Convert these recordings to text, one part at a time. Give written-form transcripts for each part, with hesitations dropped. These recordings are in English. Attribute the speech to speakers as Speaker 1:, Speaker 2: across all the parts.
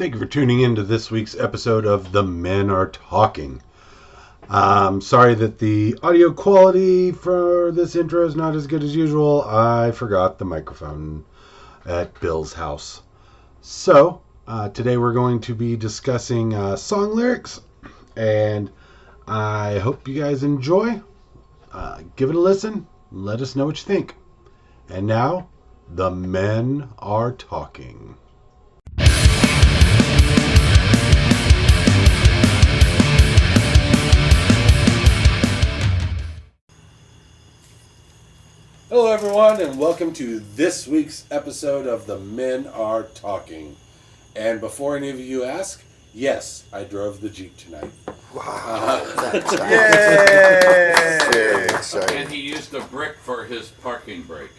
Speaker 1: Thank you for tuning in to this week's episode of The Men Are Talking. Sorry that the audio quality for this intro is not as good as usual. I forgot the microphone at Bill's house. So, today we're going to be discussing song lyrics, and I hope you guys enjoy. Give it a listen. Let us know what you think. And now, The Men Are Talking. Hello everyone, and welcome to this week's episode of The Men Are Talking. And before any of you ask, yes, I drove the Jeep tonight.
Speaker 2: Wow.
Speaker 3: Yay!
Speaker 2: Exciting.
Speaker 4: And he used a brick for his parking brake.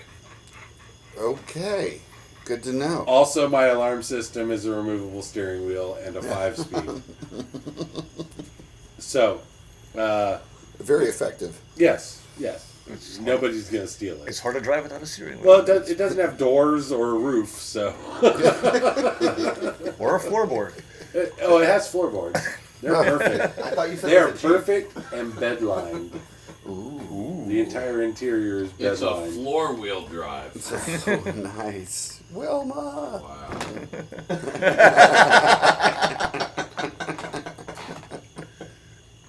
Speaker 2: Okay. Good to know.
Speaker 1: Also, my alarm system is a removable steering wheel and a 5-speed. So,
Speaker 2: Very effective.
Speaker 1: yes. Nobody's going to steal it.
Speaker 3: It's hard to drive without a steering wheel.
Speaker 1: Well, it doesn't have doors or a roof, so.
Speaker 3: Or a floorboard.
Speaker 1: It has floorboards. They're perfect.
Speaker 2: I thought you said
Speaker 1: They are perfect and bed-lined.
Speaker 2: Ooh.
Speaker 1: The entire interior is
Speaker 4: It's a
Speaker 1: bed-lined.
Speaker 4: floor-wheel drive.
Speaker 2: So nice. Wilma.
Speaker 4: Wow.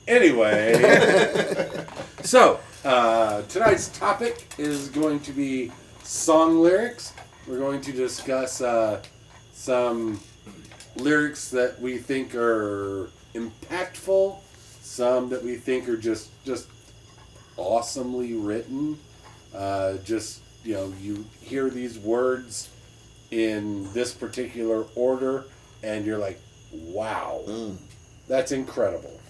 Speaker 1: Anyway, so tonight's topic is going to be song lyrics. We're going to discuss some lyrics that we think are impactful, some that we think are just awesomely written. You hear these words in this particular order, and you're like, wow, that's incredible.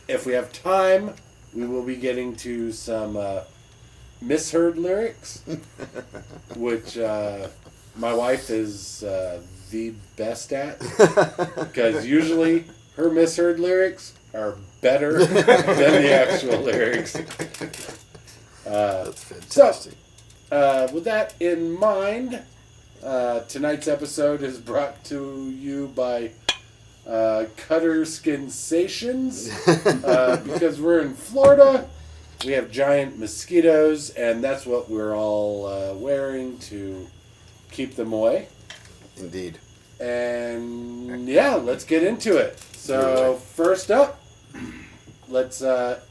Speaker 1: If we have time, we will be getting to some misheard lyrics, which my wife is the best at, because usually her misheard lyrics are better than the actual lyrics.
Speaker 2: That's fantastic.
Speaker 1: So, with that in mind, tonight's episode is brought to you by Cutter Skinsations, because we're in Florida. We have giant mosquitoes, and that's what we're all wearing to keep them away.
Speaker 2: Indeed.
Speaker 1: And yeah, let's get into it. So first up, let's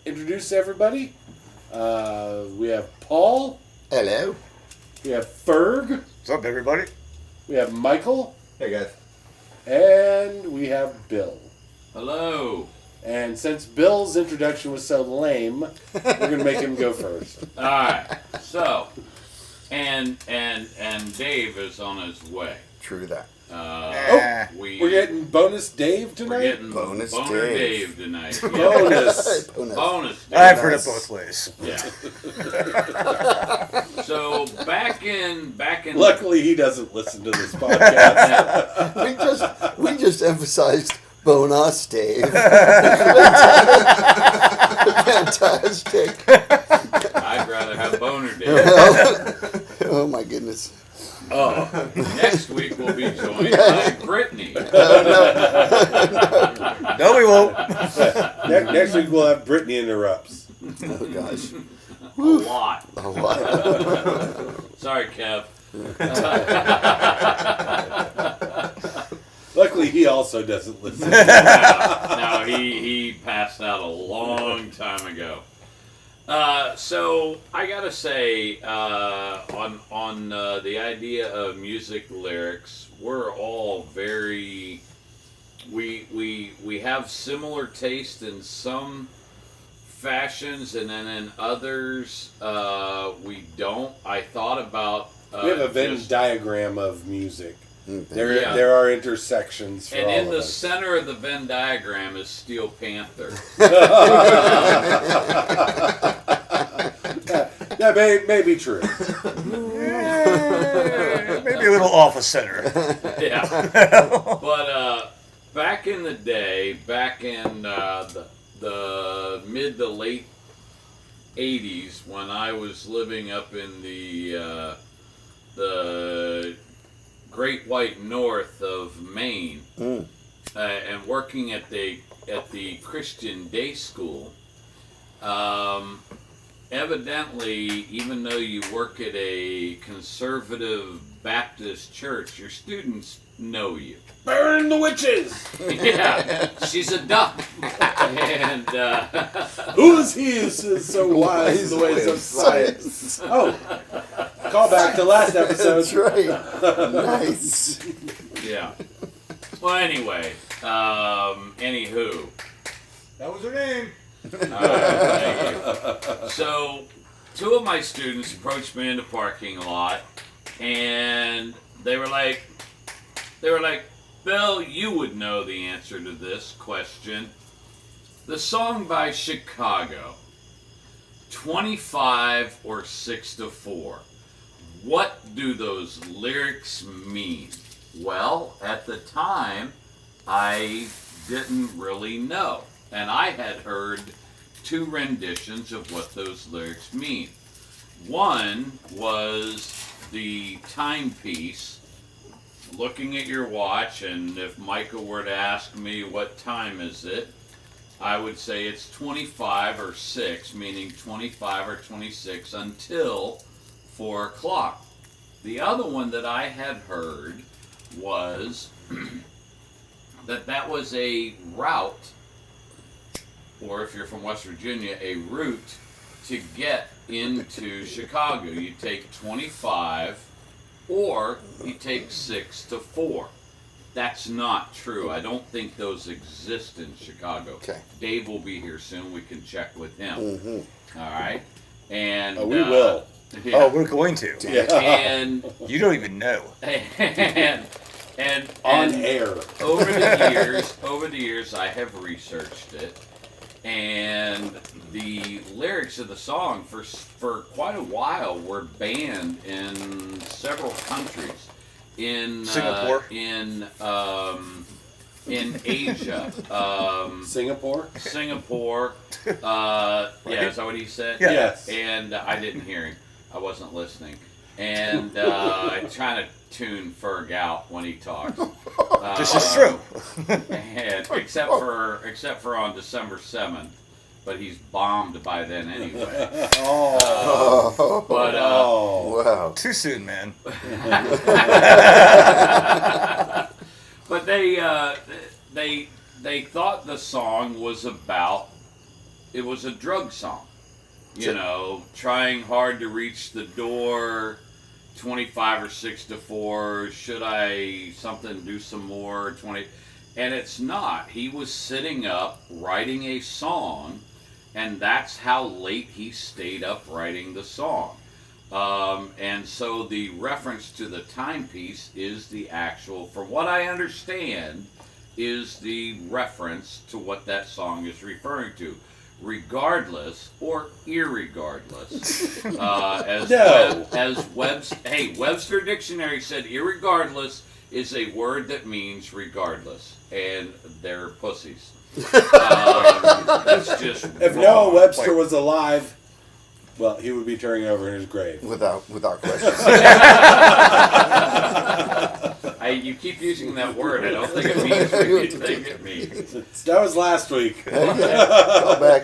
Speaker 1: introduce everybody. We have Paul.
Speaker 2: Hello.
Speaker 1: We have Ferg.
Speaker 3: What's up, everybody?
Speaker 1: We have Michael.
Speaker 2: Hey, guys.
Speaker 1: And we have Bill.
Speaker 4: Hello.
Speaker 1: And since Bill's introduction was so lame, we're going to make him go first.
Speaker 4: All right. So, and Dave is on his way.
Speaker 2: True that.
Speaker 1: We're getting bonus Dave tonight?
Speaker 4: We're getting
Speaker 2: Bonus
Speaker 4: boner
Speaker 2: Dave.
Speaker 4: Dave tonight.
Speaker 1: Bonus.
Speaker 4: Bonus Dave.
Speaker 3: I've heard it both ways.
Speaker 4: Yeah. So back in.
Speaker 1: Luckily, he doesn't listen to this podcast.
Speaker 2: We just emphasized bonus, Dave. Fantastic.
Speaker 4: I'd rather have boner Dave.
Speaker 2: Oh my goodness.
Speaker 4: Oh, next week we'll be joined by Brittany.
Speaker 3: No, we won't.
Speaker 1: Next week, we'll have Brittany Interrupts.
Speaker 2: Oh gosh.
Speaker 4: A lot.
Speaker 2: A lot.
Speaker 4: Sorry, Kev.
Speaker 1: Luckily, he also doesn't listen.
Speaker 4: No, he passed out a long time ago. So I gotta say, on the idea of music lyrics, we're all very we have similar taste in some fashions, and then in others we don't. I thought about
Speaker 1: We have a Venn diagram of music.
Speaker 2: Mm,
Speaker 1: There are intersections for
Speaker 4: and
Speaker 1: all
Speaker 4: in
Speaker 1: of
Speaker 4: the
Speaker 1: us.
Speaker 4: center of the Venn diagram is Steel Panther.
Speaker 1: That may be true.
Speaker 3: Maybe a little off a center.
Speaker 4: Yeah. But back in the day, back in the mid to late 80s, when I was living up in the Great White North of Maine, and working at the Christian day school. Evidently, even though you work at a conservative Baptist church, your students know you.
Speaker 1: Burn the witches!
Speaker 4: Yeah, she's a duck. And
Speaker 1: Who is he who is so wise in the ways of science? Oh, call back to last episode.
Speaker 2: That's right. Nice.
Speaker 4: yeah. Well, anyway, anywho.
Speaker 3: That was her name.
Speaker 4: Thank you. So, two of my students approached me in the parking lot, and they were like, Bill, you would know the answer to this question. The song by Chicago, 25 or 6-4. What do those lyrics mean? Well, at the time, I didn't really know. And I had heard two renditions of what those lyrics mean. One was the timepiece, looking at your watch, and if Michael were to ask me what time is it, I would say it's 25 or 6, meaning 25 or 26 until 4 o'clock. The other one that I had heard was that was a route, or if you're from West Virginia, a route to get into Chicago. You take 25 or you take 6-4. That's not true. I don't think those exist in Chicago.
Speaker 2: Okay.
Speaker 4: Dave will be here soon. We can check with him. All right. And
Speaker 1: We will.
Speaker 4: Yeah.
Speaker 3: Oh, we're going to.
Speaker 1: Yeah.
Speaker 4: And
Speaker 3: You don't even know.
Speaker 4: and
Speaker 1: On air.
Speaker 4: over the years, I have researched it, and the lyrics of the song for quite a while were banned in several countries. In
Speaker 3: Singapore?
Speaker 4: in Asia,
Speaker 1: Singapore?
Speaker 4: Singapore. Yeah, is that what he said?
Speaker 3: Yeah.
Speaker 1: Yes.
Speaker 4: And I didn't hear him. I wasn't listening. And I'm trying to tune Ferg out when he talks.
Speaker 3: This is true.
Speaker 4: And except for on December 7th, but he's bombed by then anyway.
Speaker 1: Oh.
Speaker 4: But
Speaker 2: Wow.
Speaker 3: Too soon, man.
Speaker 4: but they thought the song was about, it was a drug song. You know, trying hard to reach the door, 25 or 6-4, should I do some more, 20, and it's not. He was sitting up writing a song, and that's how late he stayed up writing the song. And so the reference to the timepiece is the actual, from what I understand, is the reference to what that song is referring to. Regardless or irregardless, Webster Dictionary said irregardless is a word that means regardless, and they're pussies. That's just
Speaker 1: If
Speaker 4: wrong.
Speaker 1: Noah Webster was alive, well, he would be turning over in his grave.
Speaker 2: Without question.
Speaker 4: You keep using that word. I don't think it means what you think it means.
Speaker 1: That was last week.
Speaker 2: Call back.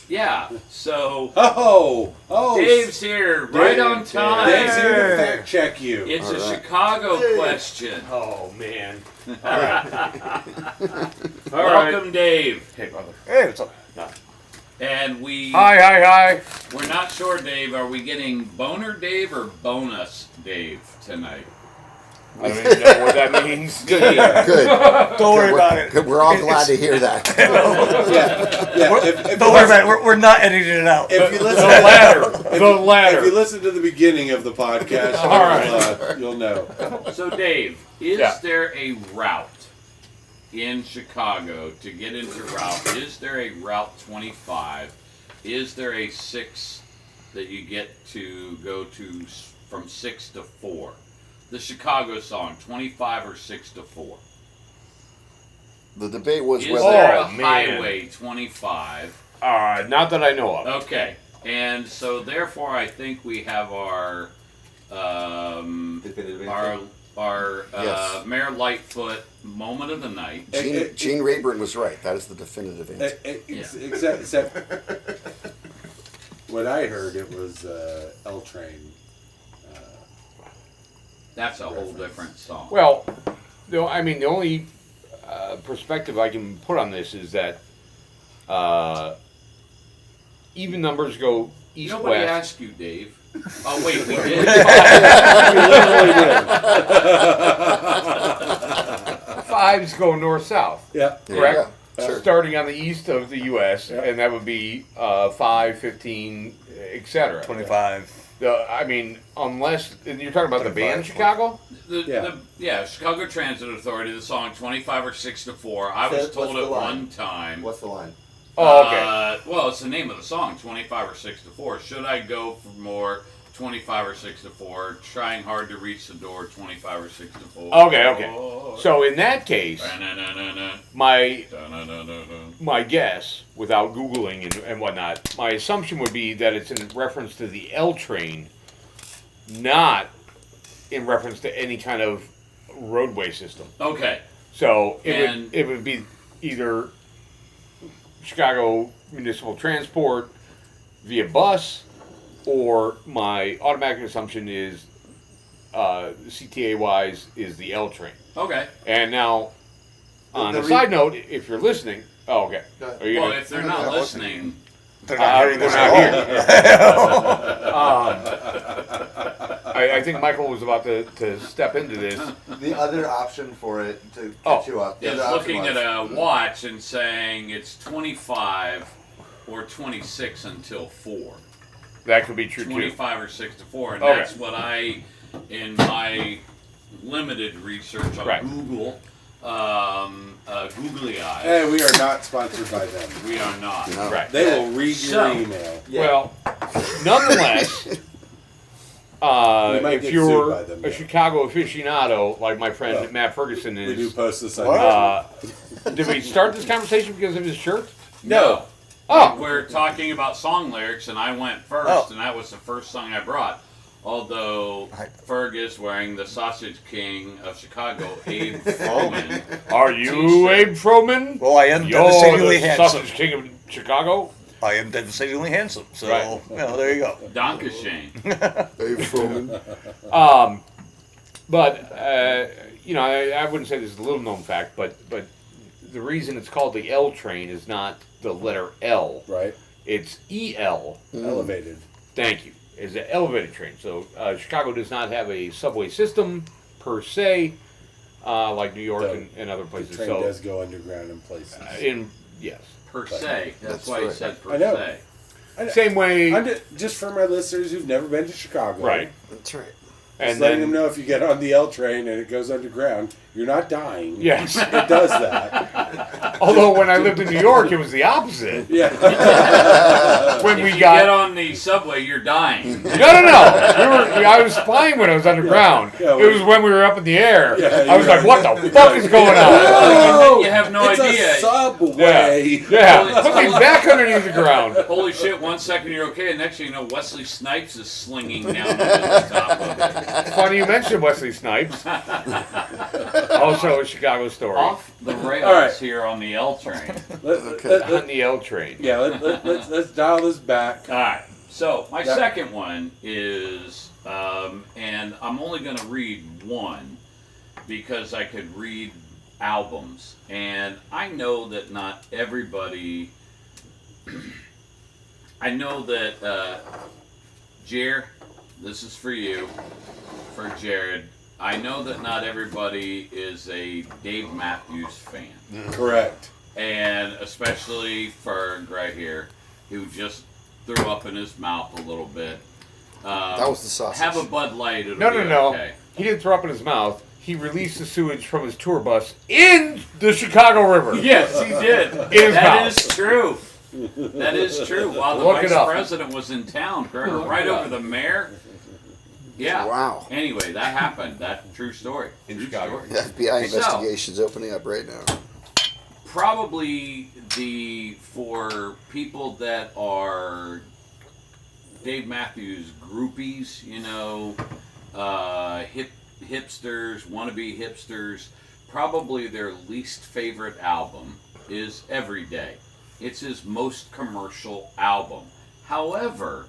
Speaker 4: Yeah. So
Speaker 1: Oh,
Speaker 4: Dave's here, right on time.
Speaker 1: Dave's here to fact check you.
Speaker 4: It's
Speaker 2: All
Speaker 4: a
Speaker 2: right.
Speaker 4: Chicago question.
Speaker 5: Oh, man.
Speaker 4: Welcome, Dave.
Speaker 5: Hey, brother.
Speaker 3: Hey, what's up?
Speaker 4: And we're
Speaker 5: Hi.
Speaker 4: not sure, Dave. Are we getting Boner Dave or Bonus Dave tonight?
Speaker 5: I don't even know what that means.
Speaker 2: Good.
Speaker 3: Don't worry about it.
Speaker 2: Good. We're all glad to hear that.
Speaker 1: Yeah. If
Speaker 3: Don't worry about it. We're not editing it out.
Speaker 1: If you
Speaker 5: The
Speaker 1: listen,
Speaker 5: ladder.
Speaker 1: if you listen to the beginning of the podcast,
Speaker 5: All right.
Speaker 1: you'll know.
Speaker 4: So, Dave, is
Speaker 5: Yeah.
Speaker 4: there a route in Chicago to get into route? Is there a Route 25? Is there a 6 that you get to go to from 6-4? The Chicago song, 25 or 6-4.
Speaker 2: The debate was
Speaker 4: Is
Speaker 2: whether
Speaker 4: there a
Speaker 5: Oh, man.
Speaker 4: Highway 25?
Speaker 5: Not that I know of.
Speaker 4: Okay, and so therefore I think we have our our
Speaker 2: Yes.
Speaker 4: Mayor Lightfoot moment of the night.
Speaker 2: Gene Rayburn was right. That is the definitive answer.
Speaker 1: Except what I heard, it was L Train.
Speaker 4: That's a whole different song.
Speaker 5: Well, the only perspective I can put on this is that even numbers go
Speaker 4: Nobody
Speaker 5: east-west.
Speaker 4: asked you, Dave. Oh, wait, we did.
Speaker 5: Fives go north-south.
Speaker 1: Yeah.
Speaker 5: Correct?
Speaker 2: Yeah, sure.
Speaker 5: Starting on the east of the U.S.,
Speaker 1: Yeah.
Speaker 5: and that would be 5, 15, etc.
Speaker 3: 25.
Speaker 5: Unless you're talking about the
Speaker 3: 25,
Speaker 5: band Chicago.
Speaker 4: Chicago Transit Authority, the song 25 or 6 to 4. I was
Speaker 2: What's
Speaker 4: told
Speaker 2: the
Speaker 4: it
Speaker 2: line?
Speaker 4: one time.
Speaker 2: What's the line?
Speaker 5: Oh, okay.
Speaker 4: Well, it's the name of the song, 25 or 6 to 4. Should I go for more 25 or 6 to 4? Trying hard to reach the door, 25 or 6 to 4.
Speaker 5: Okay. So in that case, my guess, without Googling and whatnot, my assumption would be that it's in reference to the L train, not in reference to any kind of roadway system.
Speaker 4: Okay.
Speaker 5: So
Speaker 4: And-
Speaker 5: it would be either Chicago Municipal Transport via bus, or my automatic assumption is CTA wise is the L train.
Speaker 4: Okay.
Speaker 5: And now, on
Speaker 2: The
Speaker 5: a side note, if you're listening, oh, okay.
Speaker 2: Go ahead.
Speaker 5: Are you
Speaker 4: Well,
Speaker 5: gonna,
Speaker 4: if they're not listening,
Speaker 3: They're not hearing
Speaker 5: they're
Speaker 3: this
Speaker 5: not
Speaker 3: at all.
Speaker 5: I think Michael was about to step into this.
Speaker 6: The other option for it to
Speaker 5: Oh.
Speaker 6: catch you up. The
Speaker 4: it's
Speaker 6: other option
Speaker 4: looking
Speaker 6: was-
Speaker 4: at a watch and saying it's 25 or 26 until 4.
Speaker 5: That could be true too.
Speaker 4: 25 or 6 to 4. And
Speaker 5: Okay.
Speaker 4: that's what in my limited research on
Speaker 5: Right.
Speaker 4: Google, googly eyes,
Speaker 1: Hey, we are not sponsored by them.
Speaker 4: we are not.
Speaker 2: No.
Speaker 5: Right.
Speaker 1: They will read
Speaker 4: So-
Speaker 1: your email.
Speaker 5: Well, nonetheless,
Speaker 1: We might
Speaker 5: if
Speaker 1: get
Speaker 5: you're
Speaker 1: sued by them,
Speaker 5: a
Speaker 1: though.
Speaker 5: Chicago aficionado, like my friend
Speaker 1: Well,
Speaker 5: Matt Ferguson
Speaker 1: We do
Speaker 5: is,
Speaker 1: post this on
Speaker 5: did we start this conversation because of his shirt?
Speaker 4: No.
Speaker 5: Oh,
Speaker 4: We're talking about song lyrics, and I went first,
Speaker 3: Oh.
Speaker 4: and that was the first song I brought. Although Fergus wearing the Sausage King of Chicago, Abe Froman.
Speaker 5: are you
Speaker 4: T-shirt.
Speaker 5: Abe Froman?
Speaker 3: Well, I am
Speaker 5: You're
Speaker 3: devastatingly
Speaker 5: the
Speaker 3: handsome.
Speaker 5: Sausage King of Chicago.
Speaker 3: I am devastatingly handsome. So,
Speaker 5: Right.
Speaker 3: there you go.
Speaker 4: Dankeschön.
Speaker 2: Dave Froman.
Speaker 5: But I wouldn't say this is a little known fact, but the reason it's called the L train is not the letter L.
Speaker 1: Right.
Speaker 5: It's EL.
Speaker 1: Elevated.
Speaker 5: Thank you. It's an elevated train. So Chicago does not have a subway system per se, like New York
Speaker 1: So,
Speaker 5: and other
Speaker 1: The
Speaker 5: places.
Speaker 1: train
Speaker 5: So
Speaker 1: does go underground in places.
Speaker 5: yes,
Speaker 4: Per se. That's
Speaker 2: That's
Speaker 4: why he
Speaker 2: right.
Speaker 4: said per
Speaker 1: I know.
Speaker 4: se.
Speaker 5: same way,
Speaker 1: Just for my listeners who've never been to Chicago.
Speaker 5: right?
Speaker 2: That's right.
Speaker 5: And
Speaker 1: Just letting
Speaker 5: then
Speaker 1: them know if you get on the L train and it goes underground, you're not dying.
Speaker 5: yes.
Speaker 1: It does that.
Speaker 5: Although when I lived in New York, it was the opposite.
Speaker 1: Yeah.
Speaker 5: When
Speaker 4: If
Speaker 5: we
Speaker 4: you
Speaker 5: got
Speaker 4: get on the subway, you're dying.
Speaker 5: No. I was fine when I was underground.
Speaker 1: Yeah,
Speaker 5: It was when we were up in the air.
Speaker 1: Yeah,
Speaker 5: I was
Speaker 1: you're
Speaker 5: like, what the fuck is going on?
Speaker 4: You have no
Speaker 1: it's
Speaker 4: idea.
Speaker 1: a subway.
Speaker 5: Yeah, put me back underneath the ground.
Speaker 4: Holy shit, 1 second you're okay, and next thing you know, Wesley Snipes is slinging down over the top of it.
Speaker 5: Funny you mentioned Wesley Snipes. Also a Chicago story.
Speaker 4: Off the rails
Speaker 1: All right.
Speaker 4: here on the L train.
Speaker 5: On the L train.
Speaker 1: Let's dial this back.
Speaker 4: All right. So my
Speaker 1: That-
Speaker 4: second one is, and I'm only going to read one because I could read albums, and I know that not everybody. I know that Jer, this is for you, for Jared. I know that not everybody is a Dave Matthews fan.
Speaker 1: Correct.
Speaker 4: And especially Ferg right here, who just threw up in his mouth a little bit.
Speaker 2: That was the sausage.
Speaker 4: Have a Bud Light, it'll
Speaker 5: No.
Speaker 4: be
Speaker 5: No.
Speaker 4: okay.
Speaker 5: He didn't throw up in his mouth. He released the sewage from his tour bus in the Chicago River.
Speaker 4: Yes, he did.
Speaker 5: his
Speaker 4: That
Speaker 5: mouth.
Speaker 4: is true. That is true. While the
Speaker 5: Look it
Speaker 4: vice
Speaker 5: up.
Speaker 4: president was in town, right
Speaker 5: it up.
Speaker 4: over the mayor. Yeah.
Speaker 2: Wow.
Speaker 4: Anyway, that happened. That's a true story.
Speaker 5: In
Speaker 4: True
Speaker 5: Chicago.
Speaker 4: story.
Speaker 2: The FBI
Speaker 4: So-
Speaker 2: investigation's opening up right now.
Speaker 4: Probably for people that are Dave Matthews groupies, hipsters, wannabe hipsters, probably their least favorite album is Every Day. It's his most commercial album. However,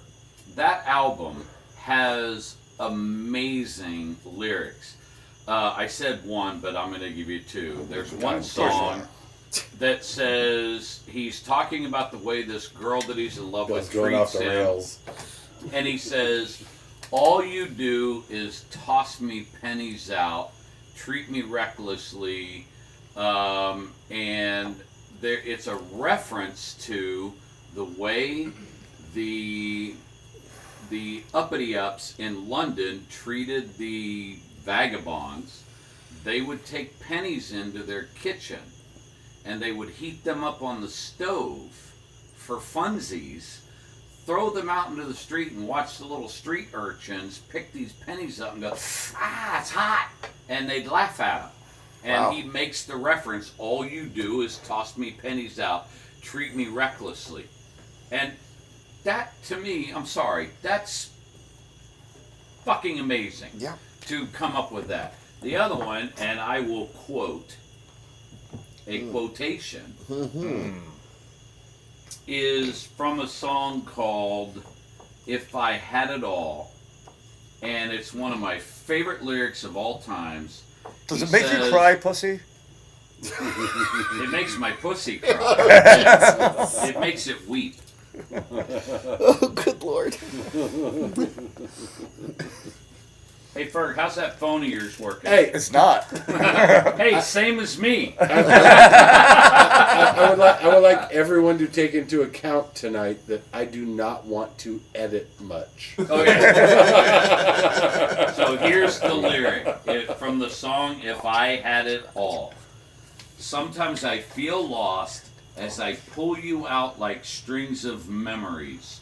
Speaker 4: that album has amazing lyrics. I said one, but I'm going to give you two. There's one song that says he's talking about the way this girl that he's in love with
Speaker 1: Going off
Speaker 4: treats
Speaker 1: the
Speaker 4: him.
Speaker 1: rails.
Speaker 4: And he says, all you do is toss me pennies out, treat me recklessly, and it's a reference to the way the uppity-ups in London treated the vagabonds. They would take pennies into their kitchen and they would heat them up on the stove for funsies, throw them out into the street and watch the little street urchins pick these pennies up and go, ah, it's hot, and they'd laugh at him. And he makes the reference, all you do is toss me pennies out, treat me recklessly. And that, to me, I'm sorry, that's fucking amazing.
Speaker 2: Yeah.
Speaker 4: To come up with that. The other one, and I will quote a quotation, is from a song called If I Had It All, and it's one of my favorite lyrics of all times.
Speaker 3: Does
Speaker 4: He
Speaker 3: it make you
Speaker 4: says-
Speaker 3: cry, pussy?
Speaker 4: It makes my pussy cry. It makes it weep.
Speaker 2: Oh, good Lord.
Speaker 4: Hey Ferg, how's that phone of yours working?
Speaker 1: Hey,
Speaker 3: It's not.
Speaker 4: Hey, same as me.
Speaker 1: I would like everyone to take into account tonight that I do not want to edit much.
Speaker 4: Okay. So here's the lyric from the song If I Had It All. Sometimes I feel lost as I pull you out like strings of memories.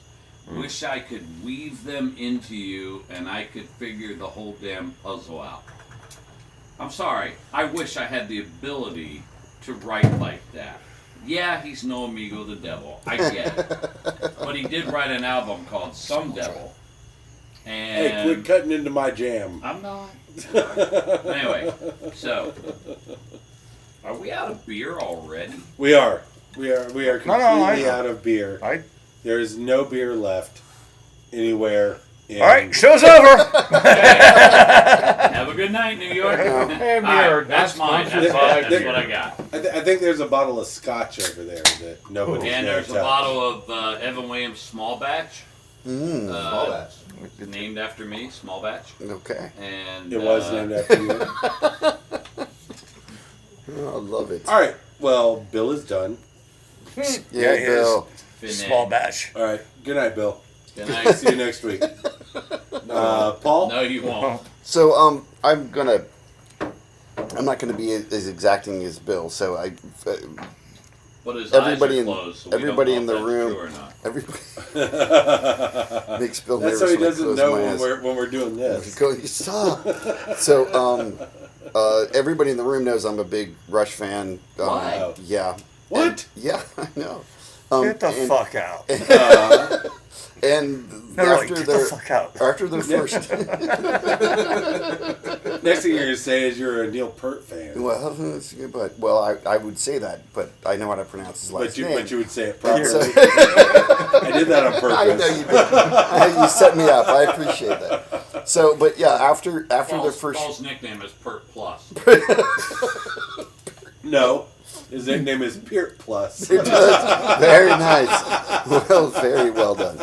Speaker 4: Wish I could weave them into you and I could figure the whole damn puzzle out. I'm sorry. I wish I had the ability to write like that. Yeah, he's no amigo the devil. I get it. But he did write an album called Some Devil. And
Speaker 1: Hey, quit cutting into my jam.
Speaker 4: I'm not. Anyway, so are we out of beer already?
Speaker 1: We are completely
Speaker 3: I-
Speaker 1: out of beer. There is no beer left anywhere.
Speaker 3: All right, show's over.
Speaker 4: Have a good night, New York.
Speaker 5: Hey,
Speaker 4: All
Speaker 5: beer,
Speaker 4: right, that's mine. That's,
Speaker 1: There-
Speaker 4: that's what I got.
Speaker 1: I think there's a bottle of scotch over there that nobody.
Speaker 4: And there's a bottle of Evan Williams Small Batch.
Speaker 6: Small batch.
Speaker 4: Named after me, Small Batch.
Speaker 2: Okay.
Speaker 4: And
Speaker 1: It was named after you.
Speaker 2: Oh, I love it.
Speaker 1: All right. Well, Bill is done.
Speaker 2: Yeah,
Speaker 3: Yeah, he is.
Speaker 2: Bill.
Speaker 3: Small batch.
Speaker 1: All right. Good night, Bill.
Speaker 4: Good night.
Speaker 1: See you next week. Paul.
Speaker 4: No, you won't.
Speaker 2: So I'm not gonna be as exacting as Bill. So
Speaker 4: But his
Speaker 2: Everybody
Speaker 4: eyes are
Speaker 2: in-
Speaker 4: closed, so we
Speaker 2: everybody
Speaker 4: don't know
Speaker 2: in the
Speaker 4: if that's
Speaker 2: room-
Speaker 4: true or not.
Speaker 2: everybody makes Bill
Speaker 1: That's
Speaker 2: nervous
Speaker 1: so he
Speaker 2: when I
Speaker 1: doesn't
Speaker 2: close
Speaker 1: know
Speaker 2: my
Speaker 1: when
Speaker 2: eyes.
Speaker 1: we're doing this.
Speaker 2: Go, stop. So everybody in the room knows I'm a big Rush fan.
Speaker 4: Why?
Speaker 2: Yeah.
Speaker 1: What?
Speaker 2: Yeah, I know.
Speaker 3: Get the fuck out.
Speaker 2: And
Speaker 3: No, really,
Speaker 2: after
Speaker 3: get
Speaker 2: their
Speaker 3: the fuck out.
Speaker 2: after their first,
Speaker 1: Next thing you're gonna say is you're a Neil Peart fan.
Speaker 2: well, that's good, but I would say that, but I know how to pronounce his last name.
Speaker 1: But you would say it
Speaker 2: And so-
Speaker 1: properly. I did that on purpose.
Speaker 2: I know you did. You set me up. I appreciate that. So, but yeah, after their first,
Speaker 4: Paul's nickname is Pert Plus.
Speaker 1: No, his nickname is Peart Plus.
Speaker 2: very nice. Well, very well done.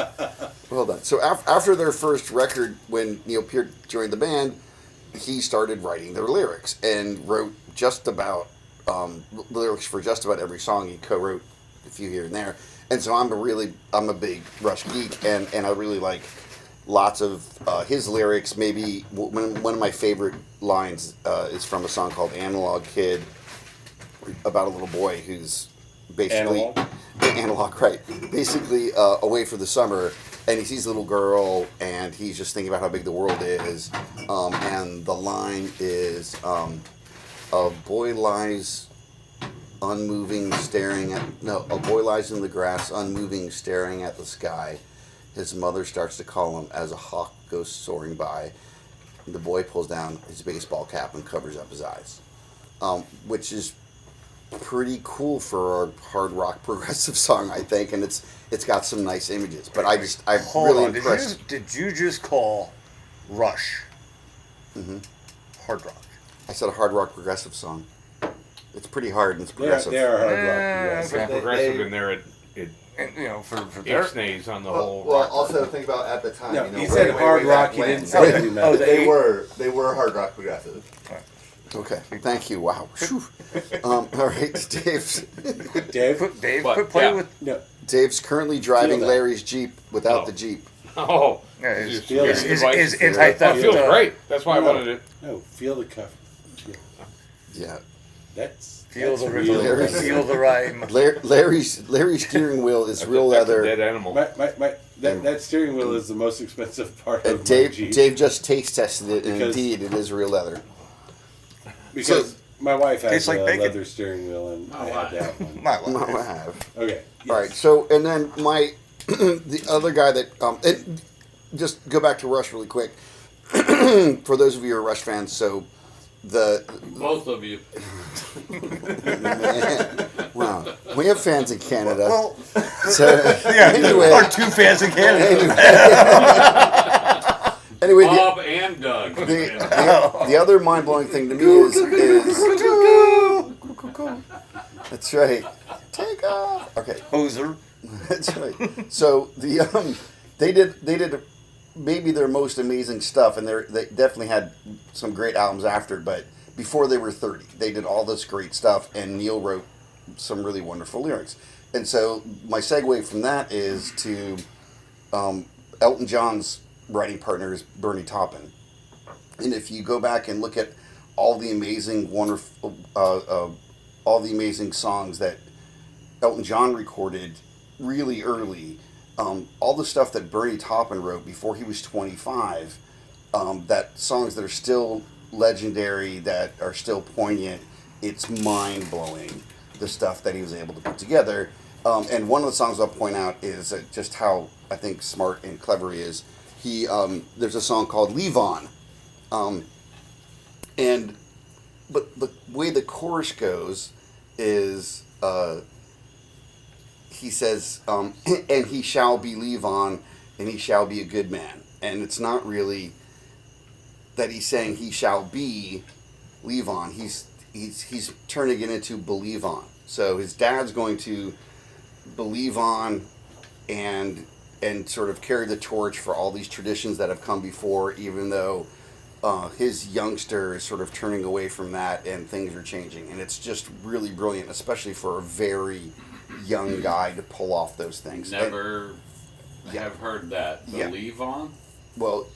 Speaker 2: Well done. So after their first record, when Neil Peart joined the band, he started writing their lyrics and wrote just about lyrics for just about every song. He co-wrote a few here and there. And so I'm a big Rush geek, and I really like lots of his lyrics. Maybe one of my favorite lines is from a song called Analog Kid, about a little boy who's basically analog, right? Basically away for the summer, and he sees a little girl, and he's just thinking about how big the world is. And the line is, "A boy lies unmoving, a boy lies in the grass, unmoving, staring at the sky. His mother starts to call him as a hawk goes soaring by. the boy pulls down his baseball cap and covers up his eyes, which is pretty cool for a hard rock progressive song, I think, and it's got some nice images. But I'm really impressed.
Speaker 3: Did you just call Rush hard rock?
Speaker 2: I said a hard rock progressive song. It's pretty hard and it's progressive.
Speaker 1: They are hard rock
Speaker 5: It's
Speaker 1: progressive.
Speaker 5: progressive in there. It
Speaker 3: And, for their
Speaker 5: ixnays on the whole.
Speaker 6: Well,
Speaker 5: rock
Speaker 6: also think about at the time.
Speaker 1: No,
Speaker 6: you know,
Speaker 1: he said hard rock. He didn't say heavy metal.
Speaker 6: They were hard rock progressive.
Speaker 2: Okay, thank you. Wow. All right,
Speaker 1: Dave.
Speaker 3: quit playing with.
Speaker 1: No.
Speaker 2: Dave's currently driving
Speaker 1: Feel that.
Speaker 2: Larry's Jeep without
Speaker 5: Oh.
Speaker 2: the Jeep.
Speaker 5: Oh,
Speaker 3: Yeah, is
Speaker 1: Feel it.
Speaker 5: it feels great. That's why I wanted it.
Speaker 1: No, feel the cuff.
Speaker 2: Yeah.
Speaker 3: Feel
Speaker 1: That's
Speaker 3: the
Speaker 1: real.
Speaker 3: rhythm. Feel the rhyme.
Speaker 2: Larry's steering wheel is real
Speaker 5: That's a
Speaker 2: leather.
Speaker 5: dead animal.
Speaker 1: That steering wheel is the most expensive part of
Speaker 2: And
Speaker 1: my
Speaker 2: Dave
Speaker 1: Jeep.
Speaker 2: just taste tested it, and
Speaker 1: Because-
Speaker 2: indeed it is real leather.
Speaker 1: Because my wife has
Speaker 3: Tastes like
Speaker 1: a
Speaker 3: bacon.
Speaker 1: leather steering wheel, and I had to have one.
Speaker 3: My
Speaker 2: No,
Speaker 3: life.
Speaker 2: I have.
Speaker 1: Okay.
Speaker 2: All right. So, and then my the other guy that and just go back to Rush really quick. For those of you who are Rush fans, so
Speaker 4: Both of you.
Speaker 2: wow, we have fans in Canada.
Speaker 3: Well,
Speaker 2: So,
Speaker 3: yeah,
Speaker 2: anyway,
Speaker 3: our two fans in Canada.
Speaker 2: anyway,
Speaker 4: Bob and Doug.
Speaker 2: the other mind blowing thing to me is that's right. Take off. Okay.
Speaker 3: Hoser.
Speaker 2: That's right. So they did maybe their most amazing stuff, and they definitely had some great albums after. But before they were 30, they did all this great stuff, and Neil wrote some really wonderful lyrics. And so my segue from that is to Elton John's writing partner is Bernie Taupin, and if you go back and look at all the amazing wonderful all the amazing songs that Elton John recorded really early, all the stuff that Bernie Taupin wrote before he was 25, that songs that are still legendary, that are still poignant, it's mind-blowing, the stuff that he was able to put together. And one of the songs I'll point out is just how, I think, smart and clever he is. There's a song called Leave On. But the way the chorus goes is... he says, and he shall believe on, and he shall be a good man. And it's not really that he's saying he shall be leave on. He's turning it into believe on. So his dad's going to believe on and sort of carry the torch for all these traditions that have come before, even though his youngster is sort of turning away from that and things are changing. And it's just really brilliant, especially for a very young guy to pull off those things.
Speaker 4: Never have heard that.
Speaker 2: Yeah.
Speaker 4: Leave On?
Speaker 2: Well,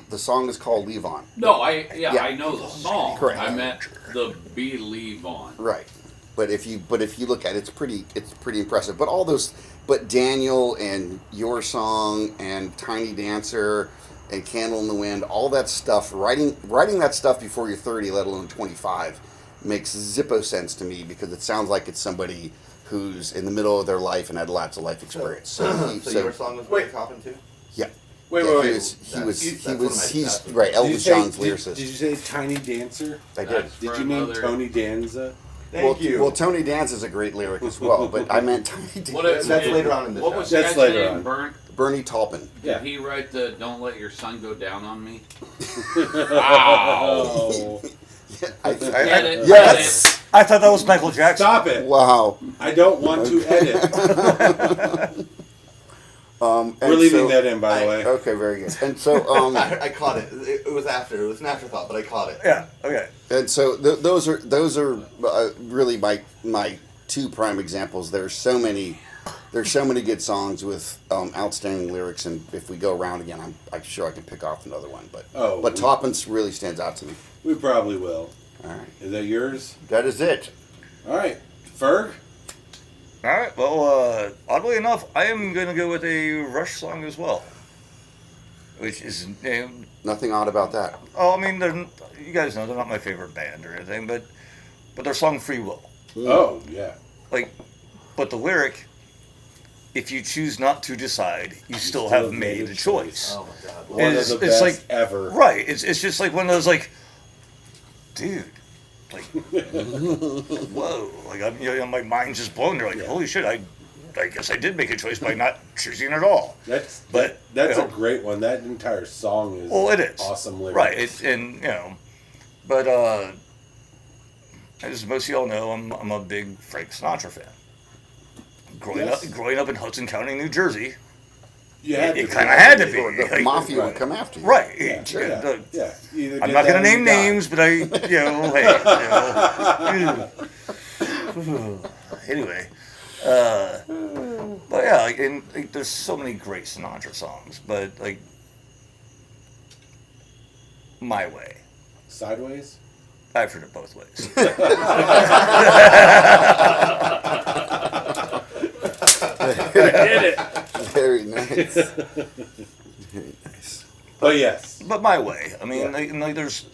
Speaker 2: the song is called Leave On.
Speaker 4: No, I know the song.
Speaker 2: Correct.
Speaker 4: I meant the Believe On.
Speaker 2: Right. But if you look at it, it's pretty impressive. But Daniel and Your Song and Tiny Dancer and Candle in the Wind, all that stuff, writing that stuff before you're 30, let alone 25, makes zippo sense to me, because it sounds like it's somebody who's in the middle of their life and had lots of life experience. So
Speaker 6: Your Song was Bernie Taupin too?
Speaker 2: Yeah.
Speaker 1: Wait.
Speaker 2: He's right. Elton John's lyricist.
Speaker 1: Did you say Tiny Dancer?
Speaker 2: I did.
Speaker 4: That's
Speaker 1: Did
Speaker 4: for
Speaker 1: you name
Speaker 4: another-
Speaker 1: Tony Danza?
Speaker 6: Thank you.
Speaker 2: Well, Tony Dance is a great lyric as well, but I meant Tony Dance.
Speaker 6: That's later on in the
Speaker 4: What
Speaker 6: show.
Speaker 4: was the
Speaker 1: That's
Speaker 4: guy's
Speaker 1: later
Speaker 4: name?
Speaker 1: on.
Speaker 2: Bernie Taupin.
Speaker 1: Yeah.
Speaker 4: Did he write the "Don't Let Your Sun Go Down on Me"?
Speaker 1: Oh.
Speaker 4: Get it?
Speaker 2: Yes.
Speaker 3: I thought that was Michael Jackson.
Speaker 1: Stop it.
Speaker 2: Wow.
Speaker 1: I don't want to edit.
Speaker 2: And
Speaker 1: We're leaving
Speaker 2: so-
Speaker 1: that in, by the way.
Speaker 2: Okay, very good. And so,
Speaker 6: I caught it. It was after. It was an afterthought, but I caught it.
Speaker 3: Yeah. Okay.
Speaker 2: and so those are really my two prime examples. There's so many good songs with outstanding lyrics, and if we go around again, I'm sure I can pick off another one. But Taupin's really stands out to me.
Speaker 1: We probably will.
Speaker 2: All right,
Speaker 1: Is that yours?
Speaker 2: that is it.
Speaker 1: All right. Ferg?
Speaker 3: All right. Well, oddly enough, I am going to go with a Rush song as well, which is named.
Speaker 2: Nothing odd about that.
Speaker 3: Oh, I mean, you guys know they're not my favorite band or anything, but their song "Free Will,"
Speaker 1: Oh, yeah.
Speaker 3: but the lyric if you choose not to decide, you still have made a choice.
Speaker 6: Oh my god.
Speaker 1: One of the best
Speaker 3: like
Speaker 1: ever.
Speaker 3: Right. It's just like one of those like, dude, like, whoa, like my mind's just blown. They're like, holy shit, I guess I did make a choice by not choosing at all.
Speaker 1: That's
Speaker 3: But
Speaker 1: that's a great one. That entire song is
Speaker 3: it is
Speaker 1: awesome lyrics.
Speaker 3: right. But as most of y'all know, I'm a big Frank Sinatra fan. Growing up in Hudson County, New Jersey, it kind of had to be.
Speaker 2: Or the mafia would come after you.
Speaker 3: Right.
Speaker 1: I'm
Speaker 3: not going to name names, but hey, anyway. But yeah, there's so many great Sinatra songs, but like, My Way.
Speaker 1: Sideways?
Speaker 3: I've heard it both ways.
Speaker 4: I did it.
Speaker 2: Very nice. Very nice.
Speaker 1: But yes.
Speaker 3: But My Way. I mean, there's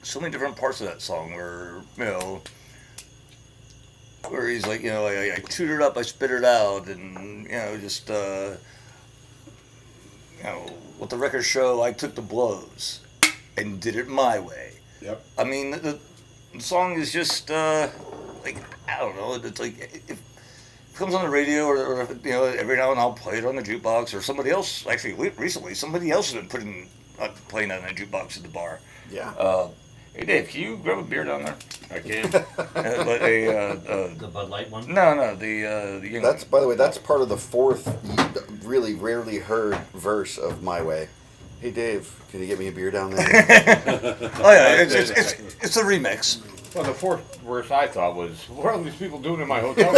Speaker 3: so many different parts of that song where, where he's like, I chewed it up, I spit it out, and, just, with the record show, I took the blows and did it my way.
Speaker 1: Yep.
Speaker 3: I mean, the song is just, I don't know, it's like, if it comes on the radio or every now and then I'll play it on the jukebox, or somebody else, actually, recently, somebody else has been playing it on the jukebox at the bar.
Speaker 2: Yeah.
Speaker 3: Hey Dave, can you grab a beer down there?
Speaker 4: I can.
Speaker 3: The
Speaker 7: Bud Light one?
Speaker 3: No, the young
Speaker 2: That's, by the way, that's part of the fourth, really rarely heard verse of My Way. Hey Dave, can you get me a beer down there?
Speaker 3: Oh yeah, it's a remix.
Speaker 5: Well, the fourth verse I thought was, what are these people doing in my hotel?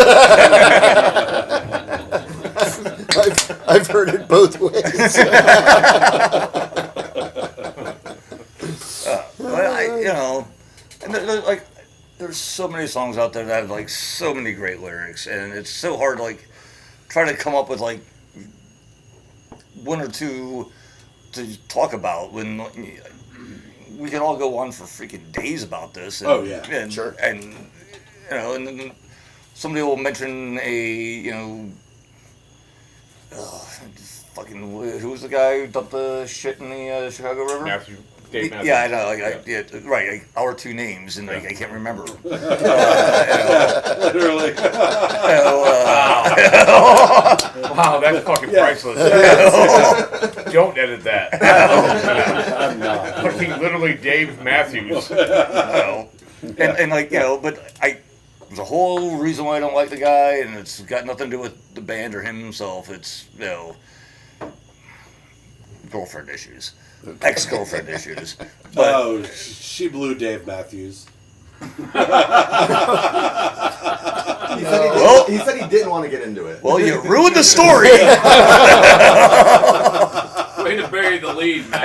Speaker 2: I've heard it both ways.
Speaker 3: And there's so many songs out there that have so many great lyrics, and it's so hard to try to come up with one or two to talk about when we can all go on for freaking days about this. And, and,
Speaker 2: sure.
Speaker 3: And and then somebody will mention who was the guy who dumped the shit in the Chicago River?
Speaker 5: Dave Matthews.
Speaker 3: Yeah, I know. Right. Our two names, and I can't remember.
Speaker 1: Literally.
Speaker 5: Wow, that's fucking priceless. Don't edit that.
Speaker 1: I'm not.
Speaker 5: Fucking literally Dave Matthews.
Speaker 3: But there's a whole reason why I don't like the guy, and it's got nothing to do with the band or him himself. It's girlfriend issues. Ex-girlfriend issues. But,
Speaker 1: she blew Dave Matthews.
Speaker 6: He said he didn't want to get into it.
Speaker 3: Well, you ruined the story.
Speaker 4: Way to bury the lead, man.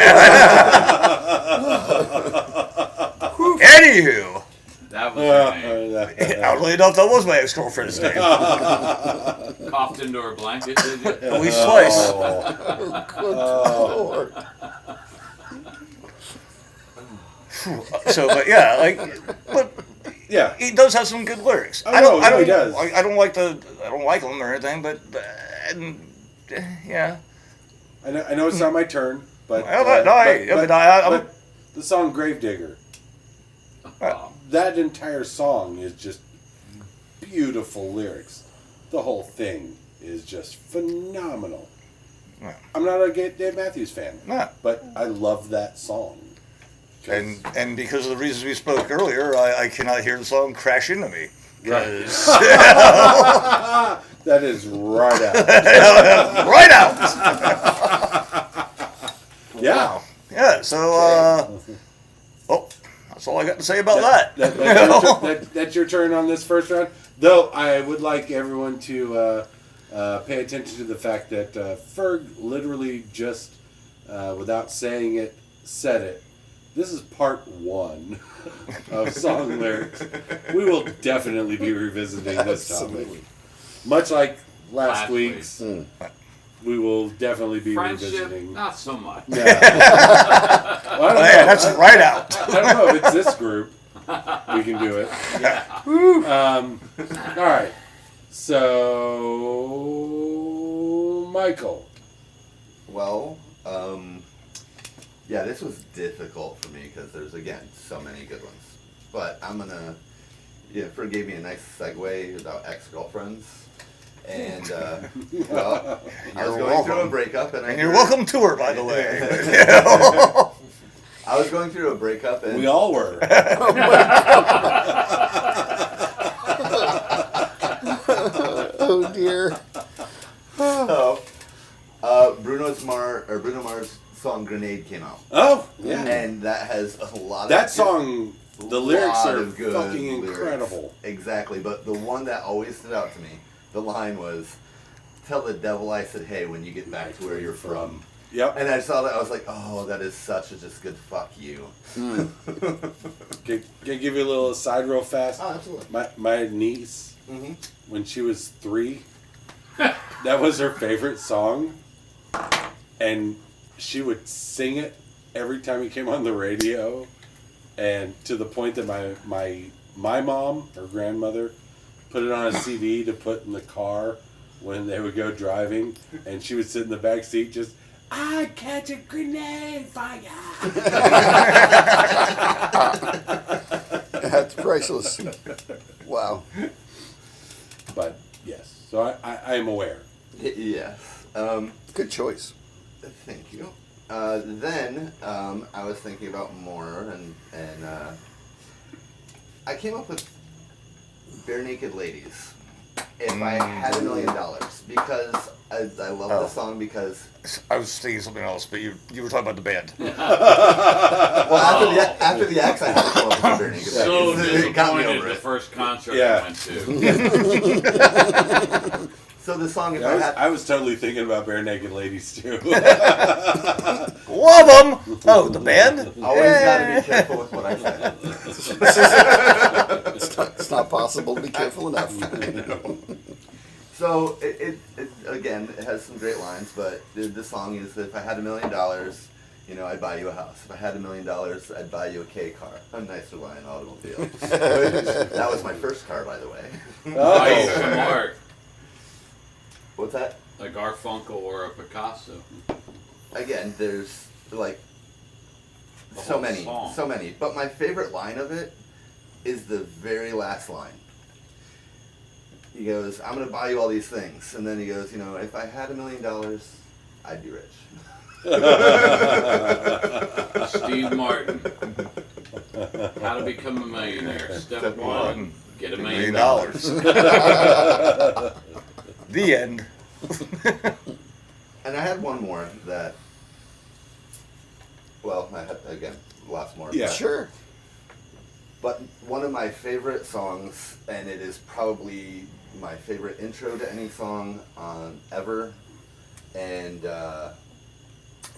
Speaker 3: Anywho.
Speaker 4: That was her name.
Speaker 3: Oddly enough, that was my ex-girlfriend's name.
Speaker 4: Coughed into her blanket, did you?
Speaker 3: At least twice.
Speaker 2: Lord.
Speaker 3: But
Speaker 1: Yeah.
Speaker 3: he does have some good lyrics.
Speaker 1: He does.
Speaker 3: I don't like them or anything, but yeah.
Speaker 1: I know it's not my turn, but
Speaker 3: I'm
Speaker 1: the song "Gravedigger." That entire song is just beautiful lyrics. The whole thing is just phenomenal.
Speaker 3: Yeah.
Speaker 1: I'm not a Dave Matthews fan, but I love that song.
Speaker 3: And because of the reasons we spoke earlier, I cannot hear the song crash into me.
Speaker 1: Right. That is right out.
Speaker 3: Right out.
Speaker 1: Yeah.
Speaker 3: Wow. Yeah. So, that's all I got to say about that.
Speaker 1: That's your turn on this first round. Though I would like everyone to pay attention to the fact that Ferg literally just, without saying it, said it. This is part 1 of song lyrics. We will definitely be revisiting this topic. Much like last week's, we will definitely be
Speaker 4: Friendship,
Speaker 1: revisiting.
Speaker 4: not so much.
Speaker 1: Yeah. Well,
Speaker 3: That's right out.
Speaker 1: I don't know if it's this group. We can do it.
Speaker 4: Yeah.
Speaker 1: All right. So, Michael.
Speaker 6: Well, yeah, this was difficult for me because there's, again, so many good ones. But I'm going to, Fred gave me a nice segue about ex-girlfriends. And, well, I was going through a breakup. And
Speaker 3: you're welcome to her, by the way.
Speaker 6: I was going through a breakup. And
Speaker 1: We all were.
Speaker 2: Oh, dear.
Speaker 6: So, Bruno Mars' song "Grenade" came out.
Speaker 1: Oh, yeah.
Speaker 6: And that has a lot of
Speaker 1: That song, the lyrics
Speaker 6: lot
Speaker 1: are
Speaker 6: of good
Speaker 1: fucking
Speaker 6: lyrics.
Speaker 1: incredible.
Speaker 6: Exactly, but the one that always stood out to me, the line was, "Tell the devil I said hey when you get back to where you're from."
Speaker 1: Yep.
Speaker 6: And I saw that, I was like, oh, that is such a just good fuck you.
Speaker 1: Can I give you a little aside real fast?
Speaker 6: Oh, absolutely.
Speaker 1: My niece,
Speaker 6: Mm-hmm.
Speaker 1: when she was 3, that was her favorite song. And she would sing it every time it came on the radio. And to the point that my mom, her grandmother, put it on a CD to put in the car when they would go driving. And she would sit in the back seat just, I catch a grenade fire.
Speaker 2: That's priceless. Wow.
Speaker 1: But yes, so I am aware.
Speaker 6: Yes.
Speaker 2: Good choice.
Speaker 6: Thank you. Then I was thinking about more, and I came up with Bare Naked Ladies. If I had $1 million, because I love the song because
Speaker 3: I was thinking something else, but you were talking about the band.
Speaker 6: well after the X I had to come up with Bare Naked
Speaker 4: So
Speaker 6: Ladies. It got me
Speaker 4: disappointed
Speaker 6: over
Speaker 4: the
Speaker 6: it.
Speaker 4: first concert
Speaker 1: Yeah.
Speaker 4: I went to.
Speaker 6: So the song, if
Speaker 1: I was totally thinking about Bare Naked Ladies too.
Speaker 3: Love them! Oh, the band?
Speaker 6: always got to be careful with what I say.
Speaker 2: It's not possible to be careful enough.
Speaker 6: So it again, it has some great lines, but the song is, if I had $1 million, I'd buy you a house. If I had $1 million, I'd buy you a K car, a nicer line automobile. That was my first car, by the way.
Speaker 4: Nice some art.
Speaker 6: What's that?
Speaker 4: A Garfunkel or a Picasso.
Speaker 6: Again, there's like
Speaker 4: The
Speaker 6: so
Speaker 4: whole
Speaker 6: many,
Speaker 4: song.
Speaker 6: so many. But my favorite line of it is the very last line. He goes, "I'm gonna buy you all these things," and then he goes, "If I had $1 million, I'd be rich."
Speaker 4: Steve Martin. How to become a millionaire. Step 1, get $1 million.
Speaker 3: The end.
Speaker 6: And I had one more that, well, I had, again, lots more.
Speaker 1: Yeah.
Speaker 2: Sure.
Speaker 6: But one of my favorite songs, and it is probably my favorite intro to any song ever, and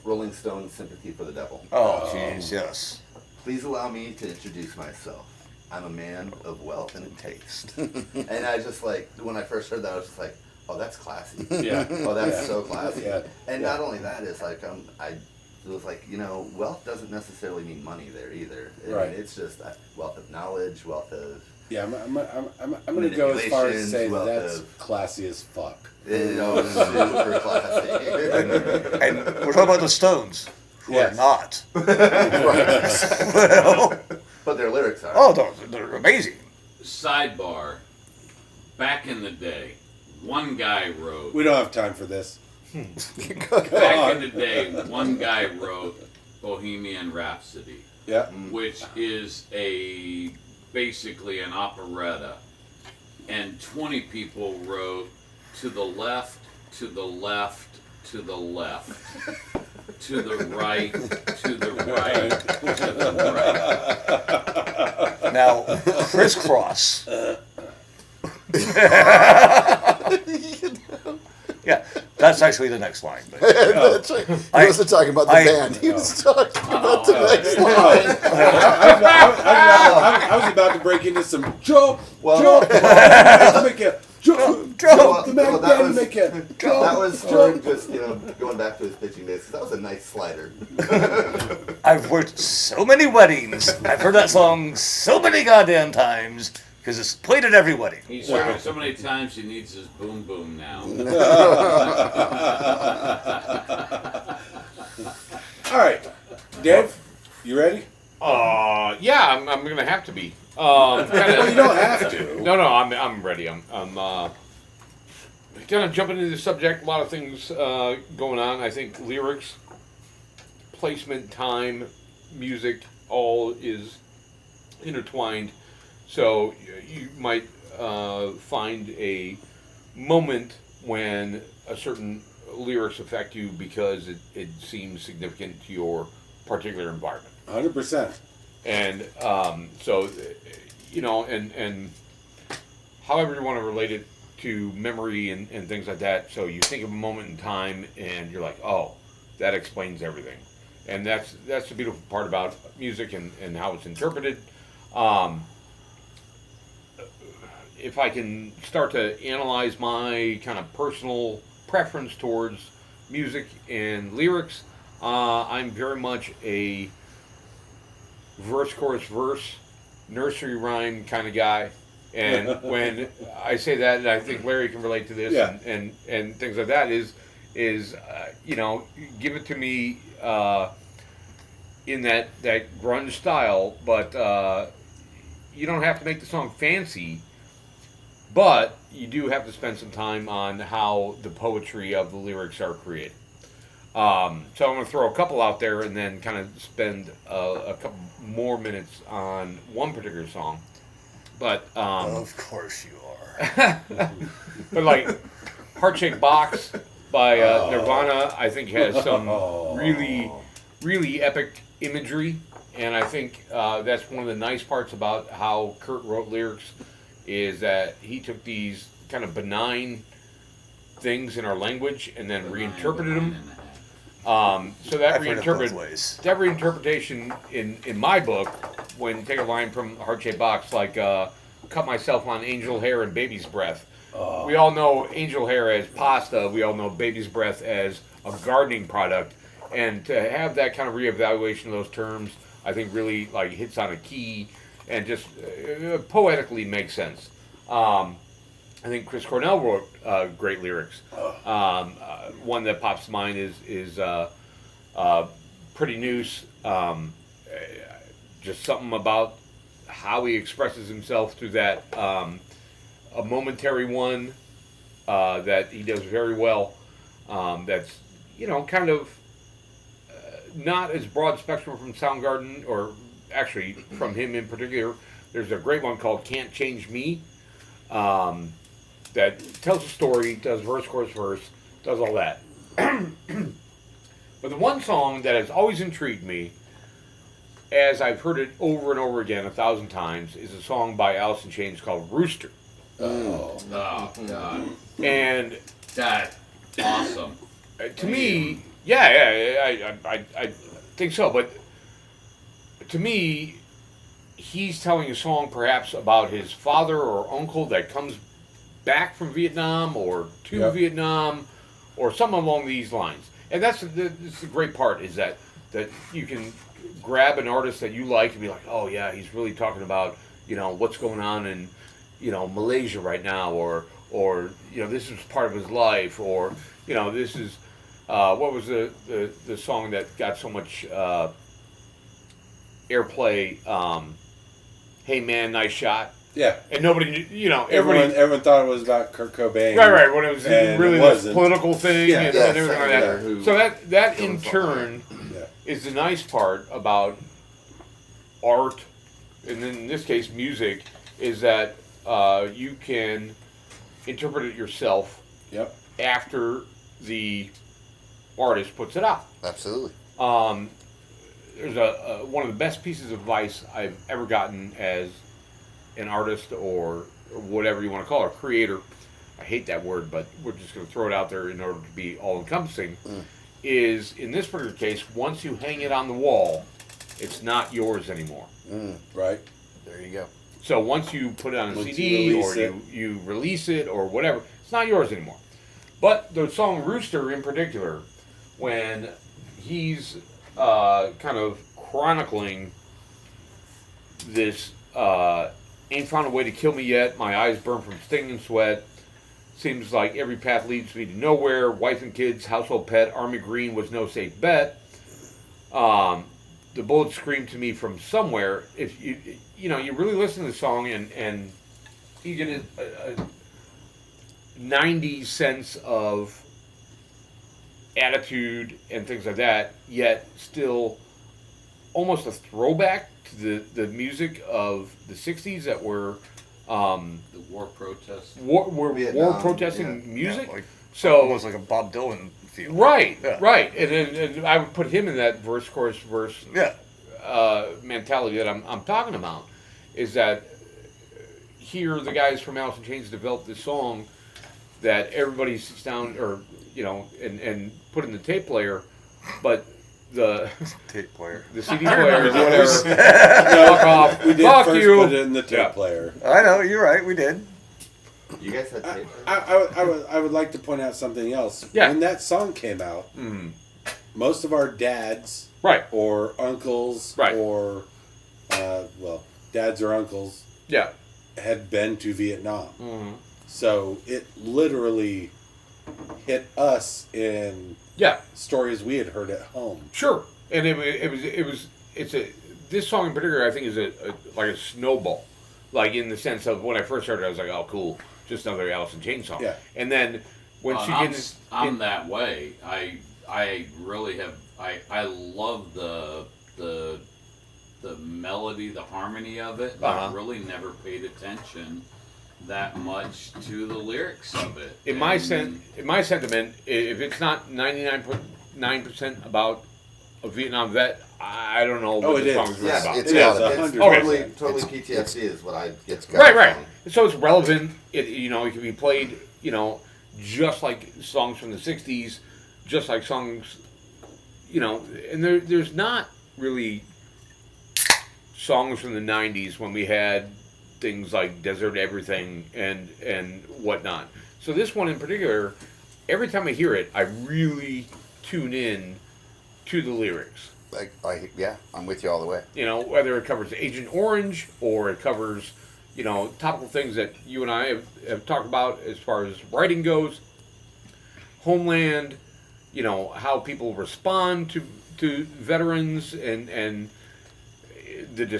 Speaker 6: Rolling Stone's "Sympathy for the Devil."
Speaker 3: Oh, jeez, yes.
Speaker 6: Please allow me to introduce myself. I'm a man of wealth and taste. And I just when I first heard that, I was just like, oh, that's classy.
Speaker 1: Yeah.
Speaker 6: Oh, that's so classy.
Speaker 1: Yeah.
Speaker 6: And not only that, it's like, it was like, wealth doesn't necessarily mean money there either. I
Speaker 1: Right.
Speaker 6: mean, it's just wealth of knowledge, wealth of,
Speaker 1: Yeah, I'm going to go as far as saying
Speaker 6: Manipulations,
Speaker 1: that's
Speaker 6: wealth
Speaker 1: classy as fuck.
Speaker 6: super classy.
Speaker 3: And we're talking about the Stones, who
Speaker 1: Yes.
Speaker 3: are not.
Speaker 6: But their lyrics are.
Speaker 3: Oh, they're amazing.
Speaker 4: Sidebar. Back in the day, one guy wrote.
Speaker 1: We don't have time for this.
Speaker 4: Back in the day, one guy wrote Bohemian Rhapsody,
Speaker 1: Yeah.
Speaker 4: which is basically an operetta, and 20 people wrote to the left, to the left, to the left, to the right, to the right, to the right.
Speaker 3: Now, crisscross. Yeah, that's actually the next line. But,
Speaker 2: That's right. He wasn't talking about the band. He was talking about the next line.
Speaker 1: I was about to break into some jump,
Speaker 6: Well-
Speaker 1: make a jump,
Speaker 6: Well,
Speaker 1: the man
Speaker 6: that
Speaker 1: can
Speaker 6: was-
Speaker 1: make a
Speaker 6: That was for just, going back to his pitching days, 'cause that was a nice slider.
Speaker 3: I've worked so many weddings. I've heard that song so many goddamn times. because it's played at everybody.
Speaker 4: He's heard it so many times he needs his boom boom now.
Speaker 1: All right, Dave, you ready?
Speaker 5: Yeah, I'm gonna have to be.
Speaker 1: Well, you don't have to.
Speaker 5: No, I'm ready. I'm kind of jumping into the subject. A lot of things going on. I think lyrics, placement, time, music, all is intertwined. So you might find a moment when a certain lyrics affect you because it seems significant to your particular environment.
Speaker 1: 100%.
Speaker 5: And so, and however you want to relate it to memory and things like that. So you think of a moment in time and you're like, oh, that explains everything. And that's the beautiful part about music and how it's interpreted. If I can start to analyze my kind of personal preference towards music and lyrics, I'm very much a verse, chorus, verse, nursery rhyme kind of guy. And when I say that, and I think Larry can relate to this,
Speaker 1: Yeah.
Speaker 5: and things like that, is give it to me in that grunge style, but you don't have to make the song fancy, but you do have to spend some time on how the poetry of the lyrics are created. So I'm going to throw a couple out there and then kind of spend a couple more minutes on one particular song. But
Speaker 3: Of course you are.
Speaker 5: but like Heart Shaped Box by Nirvana, I think has some really, really epic imagery. And I think that's one of the nice parts about how Kurt wrote lyrics is that he took these kind of benign things in our language and then reinterpreted them. So that
Speaker 3: I've heard it both
Speaker 5: reinterpretation,
Speaker 3: ways.
Speaker 5: that reinterpretation in my book, when you take a line from Heart Shaped Box, like cut myself on angel hair and baby's breath. We all know angel hair as pasta. We all know baby's breath as a gardening product. And to have that kind of reevaluation of those terms, I think really like hits on a key and just poetically makes sense. I think Chris Cornell wrote great lyrics. One that pops to mind is Pretty Noose. Just something about how he expresses himself through that. A momentary one that he does very well. That's kind of not as broad spectrum from Soundgarden, or actually from him in particular. There's a great one called Can't Change Me that tells a story, does verse, chorus, verse, does all that. But the one song that has always intrigued me, as I've heard it over and over again 1,000 times, is a song by Alice in Chains called Rooster.
Speaker 4: Oh God.
Speaker 5: And
Speaker 4: That's awesome.
Speaker 5: to me, I think so. But to me, he's telling a song perhaps about his father or uncle that comes back from Vietnam or to Vietnam or something along these lines. And that's the great part, is that you can grab an artist that you like and be like, oh yeah, he's really talking about what's going on in Malaysia right now, or this is part of his life, or this is what was the song that got so much airplay? Hey man, nice shot.
Speaker 1: Yeah.
Speaker 5: And nobody, everybody.
Speaker 1: Everyone thought it was about Kurt Cobain.
Speaker 5: Right. When it was really this political thing
Speaker 1: Yeah.
Speaker 5: and everything like that.
Speaker 6: Yeah.
Speaker 5: So that in turn is the nice part about art, and in this case music, is that you can interpret it yourself.
Speaker 1: Yep.
Speaker 5: After the artist puts it out.
Speaker 2: Absolutely.
Speaker 5: There's one of the best pieces of advice I've ever gotten as an artist, or whatever you want to call it, a creator. I hate that word, but we're just going to throw it out there in order to be all-encompassing. Is, in this particular case, once you hang it on the wall, it's not yours anymore.
Speaker 1: Right.
Speaker 2: There you go.
Speaker 5: So once you put it on a
Speaker 1: Once
Speaker 5: CD
Speaker 1: you
Speaker 5: or
Speaker 1: release it.
Speaker 5: you release it or whatever, it's not yours anymore. But the song Rooster in particular, when he's kind of chronicling this ain't found a way to kill me yet. My eyes burn from stinging sweat. Seems like every path leads me to nowhere. Wife and kids, household pet, Army Green was no safe bet. The bullets screamed to me from somewhere. If you really listen to the song and you get a 90s sense of attitude and things like that, yet still almost a throwback to the music of the 60s that were
Speaker 4: The war protests.
Speaker 5: war
Speaker 6: Vietnam,
Speaker 5: protesting music.
Speaker 3: Yeah, like,
Speaker 5: So
Speaker 3: almost like a Bob Dylan feel.
Speaker 5: right,
Speaker 3: Yeah.
Speaker 5: right, and I would put him in that verse, chorus, verse
Speaker 3: Yeah.
Speaker 5: mentality that I'm talking about. Is that here the guys from Alice in Chains developed this song that everybody sits down and put in the tape player, but the
Speaker 3: Tape player.
Speaker 5: the CD player, whatever.
Speaker 1: No,
Speaker 5: Fuck off.
Speaker 1: we did
Speaker 5: Fuck
Speaker 1: first
Speaker 5: you.
Speaker 1: put it in the tape
Speaker 5: Yeah.
Speaker 1: player.
Speaker 3: I know, you're right, we did.
Speaker 6: You guys had tape.
Speaker 1: I would like to point out something else.
Speaker 5: Yeah.
Speaker 1: When that song came out, most of our dads
Speaker 5: Right.
Speaker 1: or uncles
Speaker 5: Right.
Speaker 1: or, dads or uncles
Speaker 5: Yeah.
Speaker 1: had been to Vietnam.
Speaker 5: Mm-hmm.
Speaker 1: So it literally hit us in
Speaker 5: Yeah.
Speaker 1: stories we had heard at home.
Speaker 5: Sure. And this song in particular, I think, is like a snowball. Like, in the sense of when I first heard it, I was like, oh, cool, just another Alice in Chains song.
Speaker 1: Yeah.
Speaker 5: And then when she
Speaker 4: I'm,
Speaker 5: gets
Speaker 4: I'm that way. I really have. I love the melody, the harmony of it. But I really never paid attention that much to the lyrics of it.
Speaker 5: in my sentiment, if it's not 99.9% about a Vietnam vet, I don't know
Speaker 1: Oh,
Speaker 5: what
Speaker 1: it
Speaker 5: the
Speaker 1: is.
Speaker 5: song's really
Speaker 2: Yes,
Speaker 5: about.
Speaker 2: it's
Speaker 1: It
Speaker 2: got
Speaker 1: is,
Speaker 2: it.
Speaker 1: 100%.
Speaker 6: Totally
Speaker 2: It's-
Speaker 6: PTSD is what I get.
Speaker 5: Right. So it's relevant. It can be played, just like songs from the '60s, just like songs, and there's not really songs from the '90s when we had things like Desert Everything and whatnot. So this one in particular, every time I hear it, I really tune in to the lyrics.
Speaker 2: I'm with you all the way.
Speaker 5: Whether it covers Agent Orange or it covers, topical things that you and I have talked about as far as writing goes, Homeland, how people respond to veterans and the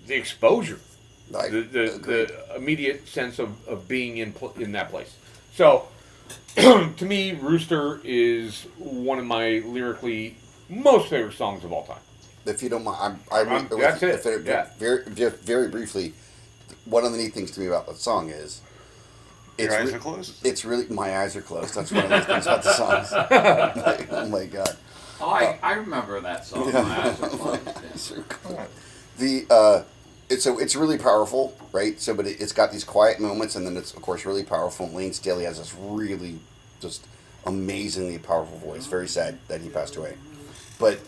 Speaker 5: exposure, the immediate sense of being in that place. So, to me, Rooster is one of my lyrically most favorite songs of all time.
Speaker 2: If you don't mind,
Speaker 5: that's it. Yeah.
Speaker 2: Very briefly, one of the neat things to me about that song is
Speaker 3: Your eyes are closed?
Speaker 2: It's really my eyes are closed. That's one of the things about the songs. Oh my god.
Speaker 4: Oh, I remember that song.
Speaker 2: Yeah.
Speaker 4: My eyes are closed.
Speaker 2: It's really powerful, right? So, but it's got these quiet moments, and then it's of course really powerful. Lane Staley has this really just amazingly powerful voice. Very sad that he passed away, but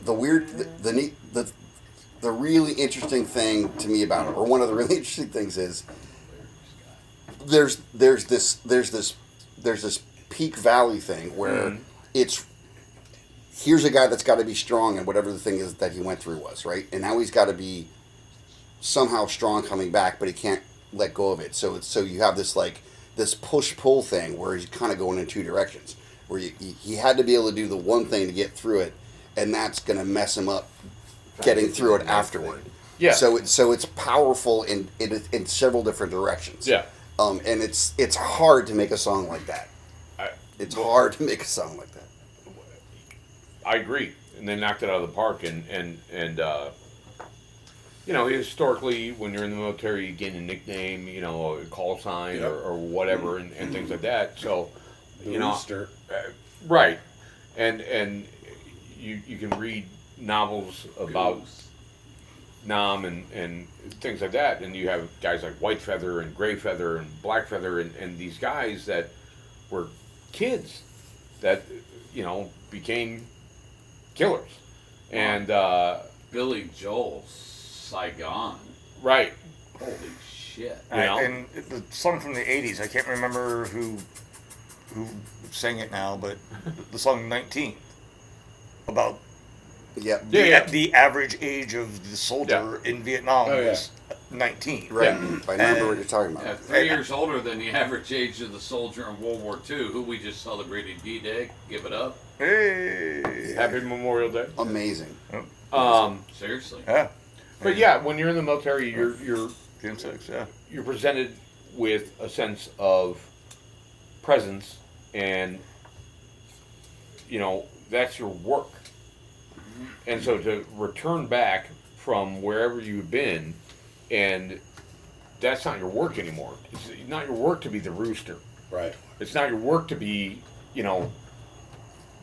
Speaker 2: the weird, the neat, the really interesting thing to me about it, or one of the really interesting things is there's this peak valley thing where it's here's a guy that's got to be strong, and whatever the thing is that he went through was, right, and now he's got to be somehow strong coming back, but he can't let go of it. So you have this this push-pull thing where he's kind of going in two directions, where he had to be able to do the one thing to get through it, and that's going to mess him up getting through it afterward.
Speaker 5: Yeah.
Speaker 2: So it's powerful in several different directions.
Speaker 5: Yeah.
Speaker 2: And it's hard to make a song like that. It's hard to make a song like that.
Speaker 5: I agree, and they knocked it out of the park. And historically, when you're in the military, you gain a nickname, a call sign or whatever, and things like that. So,
Speaker 1: Rooster.
Speaker 5: Right, and you can read novels about Nam and things like that, and you have guys like White Feather and Gray Feather and Black Feather and these guys that were kids that became killers. And
Speaker 4: Billy Joel's Saigon.
Speaker 5: right,
Speaker 4: Holy shit.
Speaker 3: And the song from the 80s, I can't remember who sang it now, but the song 19 about
Speaker 2: Yeah.
Speaker 3: the average age of the soldier in Vietnam
Speaker 1: Oh, yeah.
Speaker 3: was 19.
Speaker 2: Right.
Speaker 5: Yeah.
Speaker 2: I remember what you're talking about.
Speaker 4: Yeah, 3 years older than the average age of the soldier in World War II, who we just celebrated D-Day. Give it up.
Speaker 3: Hey.
Speaker 5: Happy Memorial Day.
Speaker 2: Amazing.
Speaker 4: Seriously.
Speaker 3: Yeah.
Speaker 5: But yeah, when you're in the military, you're
Speaker 3: June 6th, yeah.
Speaker 5: you're presented with a sense of presence, and that's your work. And so to return back from wherever you've been, and that's not your work anymore. It's not your work to be the rooster.
Speaker 1: Right.
Speaker 5: It's not your work to be,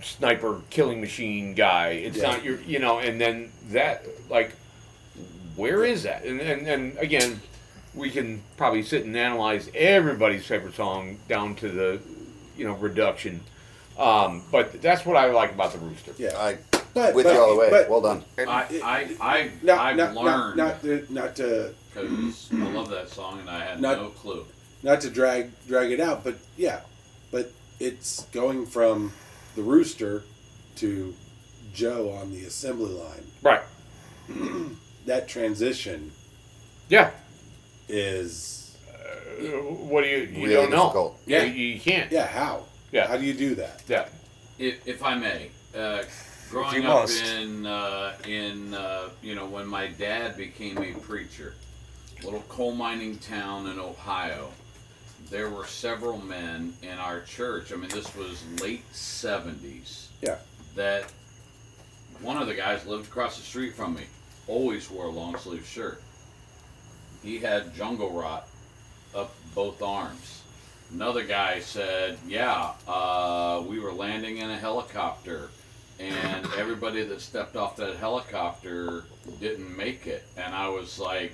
Speaker 5: sniper killing machine guy. It's
Speaker 1: Yeah.
Speaker 5: not your, and then that, like, where is that? And again, we can probably sit and analyze everybody's favorite song down to the, reduction. But that's what I like about the rooster.
Speaker 1: Yeah.
Speaker 2: With you all the way.
Speaker 1: but-
Speaker 2: Well done.
Speaker 4: I've learned
Speaker 1: not to
Speaker 4: because I love that song and I had
Speaker 1: Not-
Speaker 4: no clue.
Speaker 1: not to drag it out, but yeah, but it's going from the rooster to Joe on the assembly line.
Speaker 5: Right.
Speaker 1: That transition
Speaker 5: Yeah.
Speaker 1: is
Speaker 5: What do you
Speaker 2: Really
Speaker 5: don't know?
Speaker 2: difficult.
Speaker 5: Yeah.
Speaker 1: Yeah.
Speaker 5: You can't.
Speaker 1: yeah. How?
Speaker 5: Yeah.
Speaker 1: How do you do that?
Speaker 5: Yeah.
Speaker 4: If I may, growing
Speaker 3: you
Speaker 4: up
Speaker 3: must.
Speaker 4: when my dad became a preacher, little coal mining town in Ohio, there were several men in our church. I mean, this was late 70s.
Speaker 1: Yeah.
Speaker 4: That one of the guys lived across the street from me, always wore a long sleeve shirt. He had jungle rot up both arms. Another guy said, we were landing in a helicopter and everybody that stepped off that helicopter didn't make it. And I was like,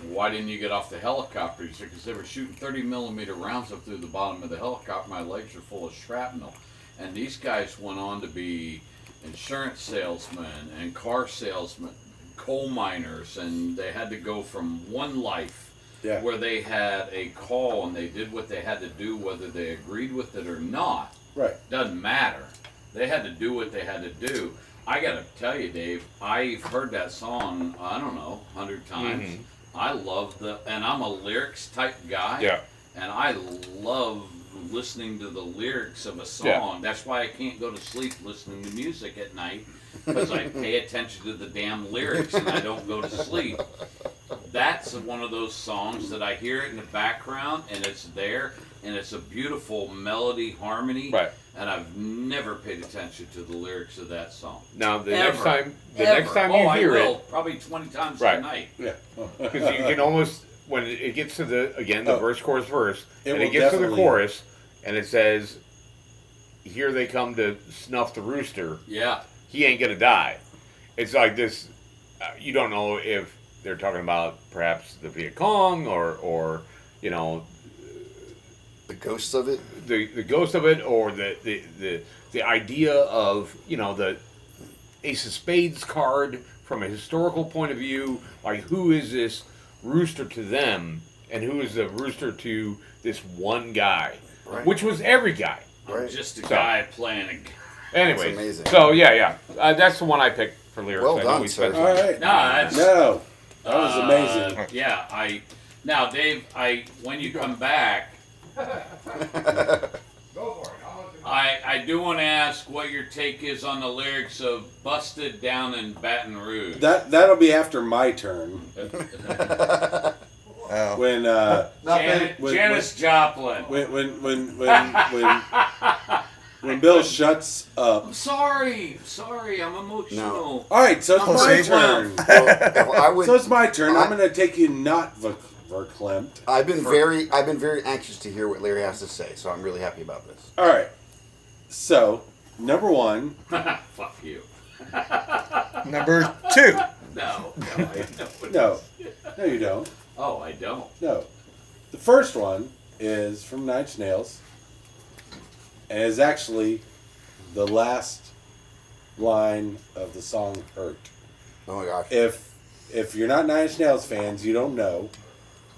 Speaker 4: why didn't you get off the helicopter? He said, because they were shooting 30 millimeter rounds up through the bottom of the helicopter. My legs are full of shrapnel. And these guys went on to be insurance salesmen and car salesmen, coal miners, and they had to go from one life
Speaker 1: Yeah.
Speaker 4: where they had a call and they did what they had to do, whether they agreed with it or not.
Speaker 1: Right.
Speaker 4: Doesn't matter. They had to do what they had to do. I gotta tell you, Dave, I've heard that song, I don't know, 100 times.
Speaker 5: Mhm.
Speaker 4: I love and I'm a lyrics type guy.
Speaker 5: Yeah.
Speaker 4: And I love listening to the lyrics of a song.
Speaker 5: Yeah.
Speaker 4: That's why I can't go to sleep listening to music at night, because I pay attention to the damn lyrics and I don't go to sleep. That's one of those songs that I hear it in the background and it's there and it's a beautiful melody, harmony.
Speaker 5: Right.
Speaker 4: And I've never paid attention to the lyrics of that song.
Speaker 5: Now the
Speaker 4: Ever.
Speaker 5: next time you
Speaker 4: I
Speaker 5: hear
Speaker 4: will,
Speaker 5: it,
Speaker 4: probably 20 times
Speaker 5: Right.
Speaker 4: tonight.
Speaker 1: Yeah.
Speaker 5: because you can almost when it gets to the
Speaker 1: Oh.
Speaker 5: verse, chorus, verse,
Speaker 1: It
Speaker 5: and
Speaker 1: will
Speaker 5: it gets to the
Speaker 1: definitely-
Speaker 5: chorus, and it says, "Here they come to snuff the rooster."
Speaker 4: Yeah.
Speaker 5: He ain't gonna die. It's like this. You don't know if they're talking about perhaps the Viet Cong or
Speaker 2: The ghosts of it.
Speaker 5: the ghost of it, or the idea of the Ace of Spades card from a historical point of view. Like, who is this rooster to them, and who is the rooster to this one guy,
Speaker 2: Right.
Speaker 5: which was every guy.
Speaker 4: I'm
Speaker 2: Right.
Speaker 4: just a
Speaker 5: So-
Speaker 4: guy playing a
Speaker 5: Anyways,
Speaker 2: amazing.
Speaker 5: so yeah, that's the one I picked for lyrics.
Speaker 2: Well
Speaker 5: I know
Speaker 2: done,
Speaker 5: we
Speaker 2: sir.
Speaker 5: spent
Speaker 1: All right.
Speaker 4: No, that's
Speaker 1: No. That was amazing.
Speaker 4: Yeah, now Dave, when you come back, I do want to ask what your take is on the lyrics of "Busted Down in Baton Rouge."
Speaker 1: That'll be after my turn.
Speaker 3: Oh.
Speaker 1: When
Speaker 4: Janis Joplin.
Speaker 1: when Bill shuts up.
Speaker 4: I'm sorry, I'm emotional.
Speaker 2: No.
Speaker 1: All right, so it's my
Speaker 3: see?
Speaker 1: turn.
Speaker 2: Well, if I would,
Speaker 1: So it's my turn. I'm going to take you not verklempt.
Speaker 2: I've been very anxious to hear what Larry has to say, so I'm really happy about this.
Speaker 1: All right. So number one.
Speaker 4: Fuck you.
Speaker 3: Number 2.
Speaker 4: No,
Speaker 1: No, no, you don't.
Speaker 4: Oh, I don't.
Speaker 1: No. The first one is from Nine Inch Nails, and is actually the last line of the song "Hurt."
Speaker 2: Oh my gosh.
Speaker 1: If you're not Nine Inch Nails fans, you don't know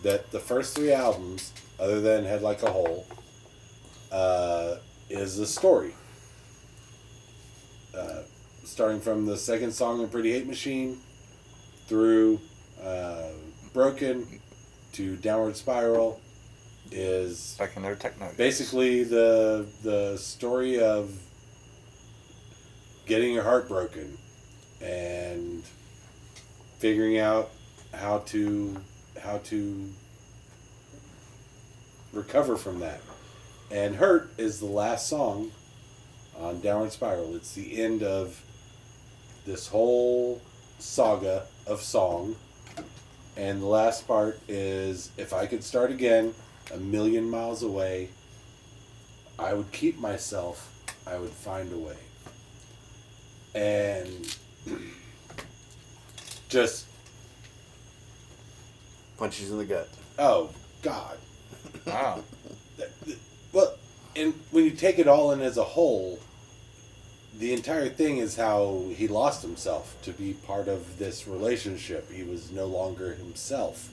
Speaker 1: that the first 3 albums, other than Head Like a Hole, is a story. Starting from the second song in Pretty Hate Machine through Heartbroken to Downward Spiral is
Speaker 3: Back in their techno.
Speaker 1: basically the story of getting your heart broken and figuring out how to recover from that. And Hurt is the last song on Downward Spiral. It's the end of this whole saga of song. And the last part is, if I could start again 1,000,000 miles away, I would keep myself, I would find a way. And just,
Speaker 2: Punches in the gut.
Speaker 1: oh, God.
Speaker 3: Wow.
Speaker 1: Well, and when you take it all in as a whole, the entire thing is how he lost himself to be part of this relationship. He was no longer himself.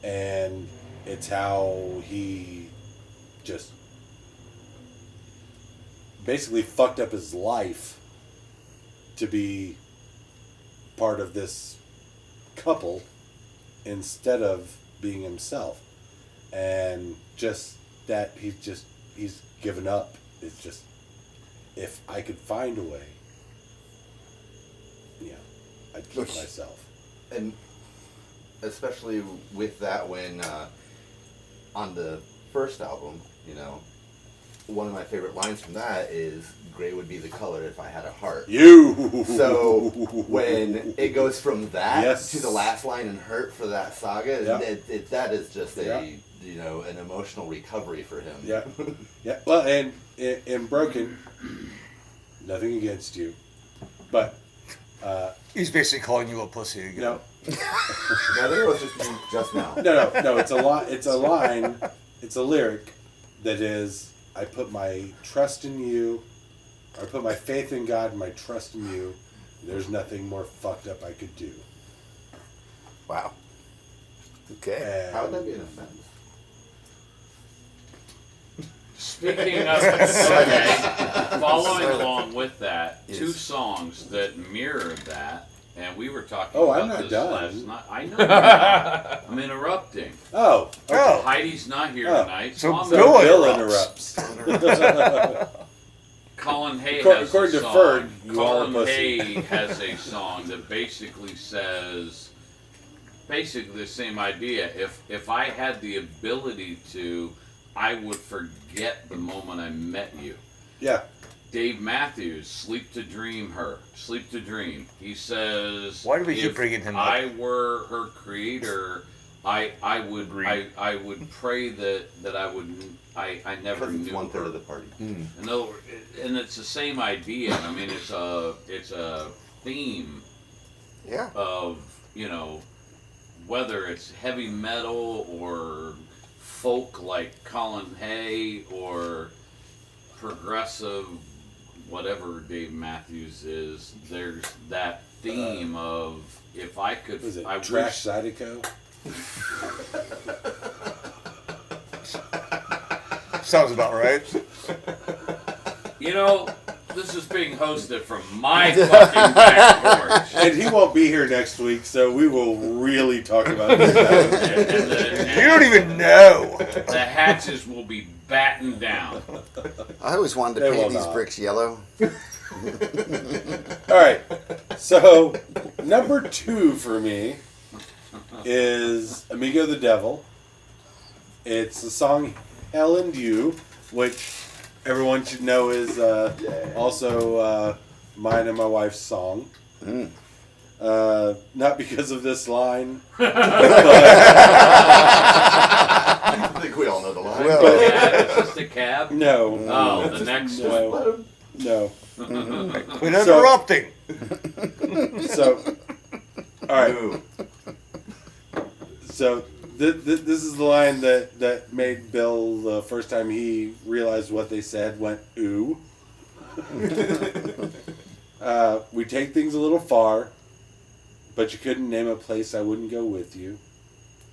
Speaker 1: And it's how he just basically fucked up his life to be part of this couple instead of being himself. And just that he's given up. It's just, if I could find a way, I'd keep myself.
Speaker 6: And especially with that, when on the first album, one of my favorite lines from that is, "Gray would be the color if I had a heart." So when it goes from that to the last line in Hurt for that saga, that is just an emotional recovery for him.
Speaker 1: Yeah. Yeah. Well, and in Broken, nothing against you, but
Speaker 3: He's basically calling you a pussy again.
Speaker 1: no,
Speaker 6: I think it was just now.
Speaker 1: no. It's a It's a line. It's a lyric that is, I put my trust in you. I put my faith in God and my trust in you. There's nothing more fucked up I could do.
Speaker 2: Wow. Okay.
Speaker 1: And
Speaker 6: How would that be an offense?
Speaker 4: Speaking of, okay, following along with that, two songs that mirror that, and we were talking
Speaker 1: Oh, I'm
Speaker 4: about
Speaker 1: not
Speaker 4: this
Speaker 1: done.
Speaker 4: last night. I know you're not. I'm interrupting.
Speaker 1: Oh, okay.
Speaker 3: Oh.
Speaker 4: Heidi's not here
Speaker 1: Oh.
Speaker 4: tonight,
Speaker 3: So
Speaker 4: I'm
Speaker 3: Bill
Speaker 1: Bill
Speaker 3: interrupts.
Speaker 1: interrupts.
Speaker 4: Colin Hay
Speaker 1: According
Speaker 4: has a
Speaker 1: to
Speaker 4: song.
Speaker 1: Ferg, you are a
Speaker 4: Colin
Speaker 1: pussy.
Speaker 4: Hay has a song that basically says, basically the same idea. If I had the ability to, I would forget the moment I met you.
Speaker 1: Yeah.
Speaker 4: Dave Matthews, Sleep to Dream her. Sleep to Dream. He says,
Speaker 3: Why do we keep
Speaker 4: if
Speaker 3: bringing him up?
Speaker 4: I were her creator, I would pray that I never
Speaker 6: Because it's
Speaker 4: knew
Speaker 6: 1/3
Speaker 4: her.
Speaker 6: of the party.
Speaker 4: In other words, and it's the same idea. I mean, it's a theme
Speaker 2: Yeah.
Speaker 4: of, whether it's heavy metal or folk like Colin Hay or progressive, whatever Dave Matthews is, there's that theme of, if I could,
Speaker 1: Was it
Speaker 4: I
Speaker 1: Trash
Speaker 4: wish,
Speaker 1: Zydeco?
Speaker 3: Sounds about right.
Speaker 4: this is being hosted from my fucking back porch.
Speaker 1: And he won't be here next week, so we will really talk about this.
Speaker 3: You don't even know.
Speaker 4: The hatches will be battened down.
Speaker 2: I always wanted to
Speaker 1: They
Speaker 2: paint
Speaker 1: will
Speaker 2: these
Speaker 1: not.
Speaker 2: bricks yellow.
Speaker 1: All right. So, number 2 for me is Amigo the Devil. It's the song Hell and You, which everyone should know is also mine and my wife's song. Not because of this line.
Speaker 6: I think we all know the line.
Speaker 2: Well,
Speaker 4: It's just a cab?
Speaker 1: No.
Speaker 4: Oh, the next one.
Speaker 1: No.
Speaker 3: Quit interrupting.
Speaker 1: So, all right.
Speaker 6: Ooh.
Speaker 1: So this is the line that made Bill, the first time he realized what they said, went ooh. We take things a little far, but you couldn't name a place I wouldn't go with you.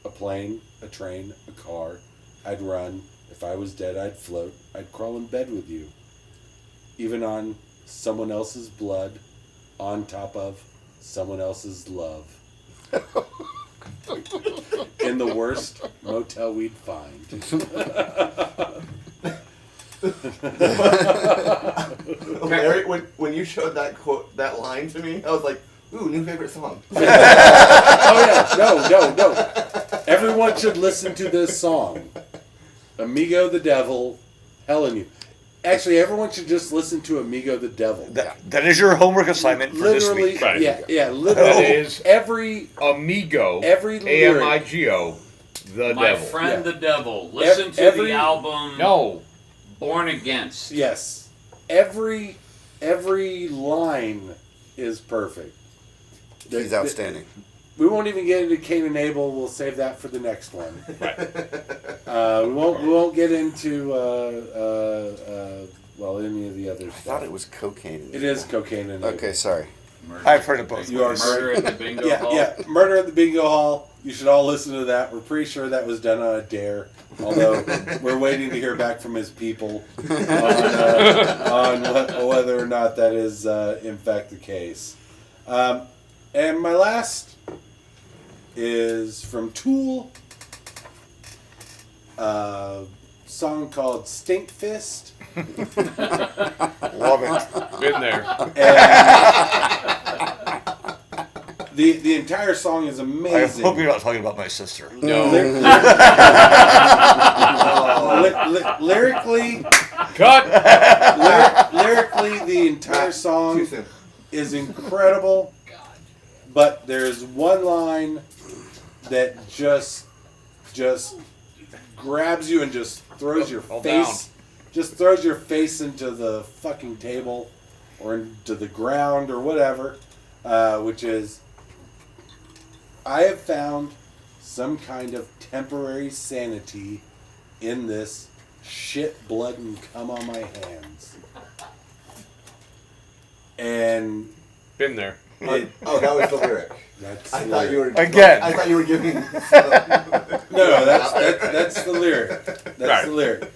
Speaker 1: A plane, a train, a car. I'd run. If I was dead, I'd float. I'd crawl in bed with you. Even on someone else's blood, on top of someone else's love. in the worst motel we'd find.
Speaker 6: Larry, when you showed that line to me, I was like, ooh, new favorite song.
Speaker 1: Oh yeah, no. Everyone should listen to this song. Amigo the Devil, Helen You. Actually, everyone should just listen to Amigo the Devil.
Speaker 3: That is your homework assignment for
Speaker 1: Literally,
Speaker 3: this week.
Speaker 1: yeah, literally.
Speaker 5: That is
Speaker 1: every
Speaker 5: Amigo,
Speaker 1: every lyric.
Speaker 5: AMIGO, the
Speaker 4: My
Speaker 5: devil.
Speaker 4: friend
Speaker 1: Yeah.
Speaker 4: the devil. Listen to
Speaker 1: Every-
Speaker 4: the album
Speaker 5: No.
Speaker 4: Born Against.
Speaker 1: Yes, every line is perfect.
Speaker 2: He's outstanding.
Speaker 1: We won't even get into Cain and Abel. We'll save that for the next one.
Speaker 5: Right.
Speaker 1: We won't get into any of the other
Speaker 2: I
Speaker 1: stuff.
Speaker 2: thought it was cocaine.
Speaker 1: It is cocaine and Abel.
Speaker 2: Okay, sorry.
Speaker 3: I've heard of both.
Speaker 1: You are
Speaker 4: Murder at the Bingo Hall.
Speaker 1: Yeah, Murder at the Bingo Hall. You should all listen to that. We're pretty sure that was done on a dare. Although we're waiting to hear back from his people on whether or not that is in fact the case. And my last is from Tool. A song called Stink Fist.
Speaker 3: Love it.
Speaker 5: Been there.
Speaker 1: And the entire song is
Speaker 3: I
Speaker 1: amazing.
Speaker 3: hope you're not talking about my sister.
Speaker 5: No.
Speaker 1: Lyrically,
Speaker 5: Cut.
Speaker 1: lyrically, the entire song
Speaker 6: Too soon.
Speaker 1: is incredible. But there's one line that just grabs you and just throws your
Speaker 5: Fall
Speaker 1: face, just throws your face into the fucking table or into the ground or whatever, which is, I have found some kind of temporary sanity in this shit, blood, and cum on my hands. And
Speaker 5: Been there.
Speaker 6: Oh, that was the lyric.
Speaker 1: that's
Speaker 6: I
Speaker 1: the
Speaker 6: thought you were
Speaker 3: Again.
Speaker 6: I thought you were giving.
Speaker 1: No, that's the lyric. That's
Speaker 5: Right.
Speaker 1: the lyric.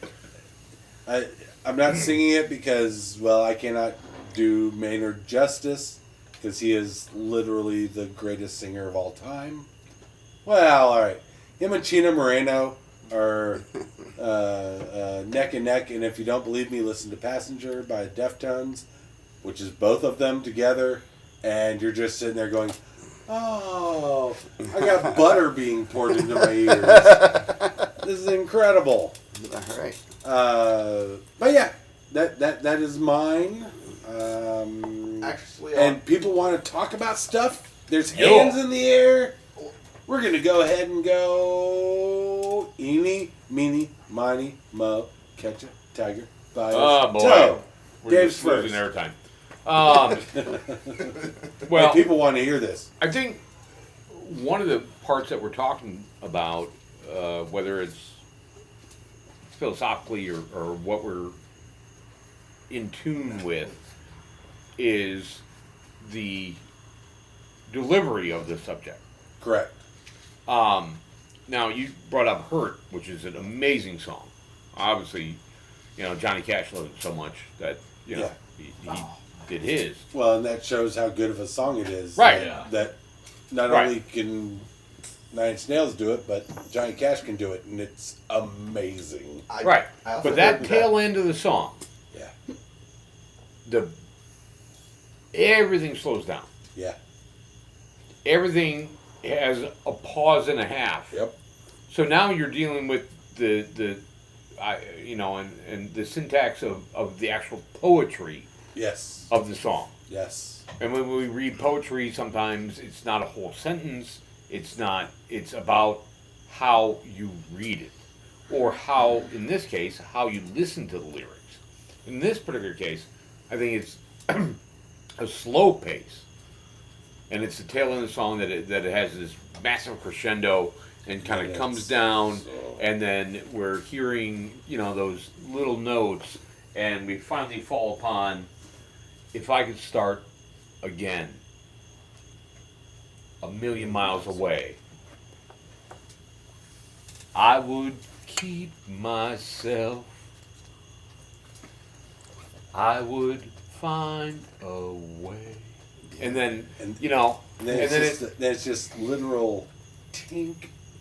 Speaker 1: I'm not singing it because, well, I cannot do Maynard justice because he is literally the greatest singer of all time. Well, all right. Him and Chino Moreno are neck and neck, and if you don't believe me, listen to Passenger by Deftones, which is both of them together, and you're just sitting there going, oh, I got butter being poured into my ears. This is incredible.
Speaker 2: All right.
Speaker 1: But yeah, that is mine.
Speaker 6: Actually,
Speaker 1: And people want to talk about stuff. There's hands in the air. We're gonna go ahead and go eeny, meeny, miny, mo, catch a tiger by his
Speaker 5: Oh boy.
Speaker 1: toe.
Speaker 5: We're
Speaker 1: Dave's
Speaker 5: just losing
Speaker 1: first.
Speaker 5: airtime.
Speaker 1: Well,
Speaker 5: Well,
Speaker 1: people want to hear this.
Speaker 5: I think one of the parts that we're talking about, whether it's philosophically or what we're in tune with, is the delivery of the subject.
Speaker 1: Correct.
Speaker 5: Now, you brought up Hurt, which is an amazing song. Obviously, Johnny Cash loved it so much that,
Speaker 1: Yeah.
Speaker 5: he did his.
Speaker 1: Well, and that shows how good of a song it is.
Speaker 5: Right.
Speaker 1: That not
Speaker 5: Right.
Speaker 1: only can Nine Inch Nails do it, but Johnny Cash can do it, and it's amazing.
Speaker 5: Right.
Speaker 6: I also
Speaker 5: But that
Speaker 6: heard
Speaker 5: tail end of the song,
Speaker 1: Yeah.
Speaker 5: everything slows down.
Speaker 1: Yeah.
Speaker 5: Everything has a pause and a half.
Speaker 1: Yep.
Speaker 5: So now you're dealing with the the syntax of the actual poetry
Speaker 1: Yes.
Speaker 5: of the song.
Speaker 1: Yes.
Speaker 5: And when we read poetry, sometimes it's not a whole sentence. It's about how you read it, or how, in this case, how you listen to the lyrics. In this particular case, I think it's a slow pace, and it's the tail end of the song that it has this massive crescendo and kind of comes down, and then we're hearing those little notes, and we finally fall upon, if I could start again, a million miles away, I would keep myself. I would find a way. And then,
Speaker 1: And
Speaker 5: and
Speaker 1: then
Speaker 5: then
Speaker 1: it's just literal tink,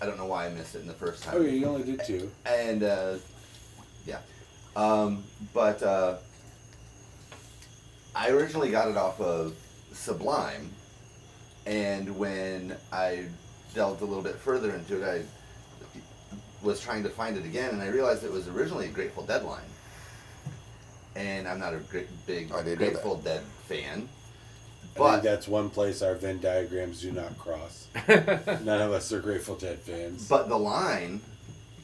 Speaker 6: I don't know why I missed it in the first time.
Speaker 1: Oh, yeah, you only did 2.
Speaker 6: And yeah, but I originally got it off of Sublime, and when I delved a little bit further into it, I was trying to find it again, and I realized it was originally a Grateful Dead line. And I'm not a big Grateful Dead fan.
Speaker 1: I think that's one place our Venn diagrams do not cross. None of us are Grateful Dead fans.
Speaker 6: But the line...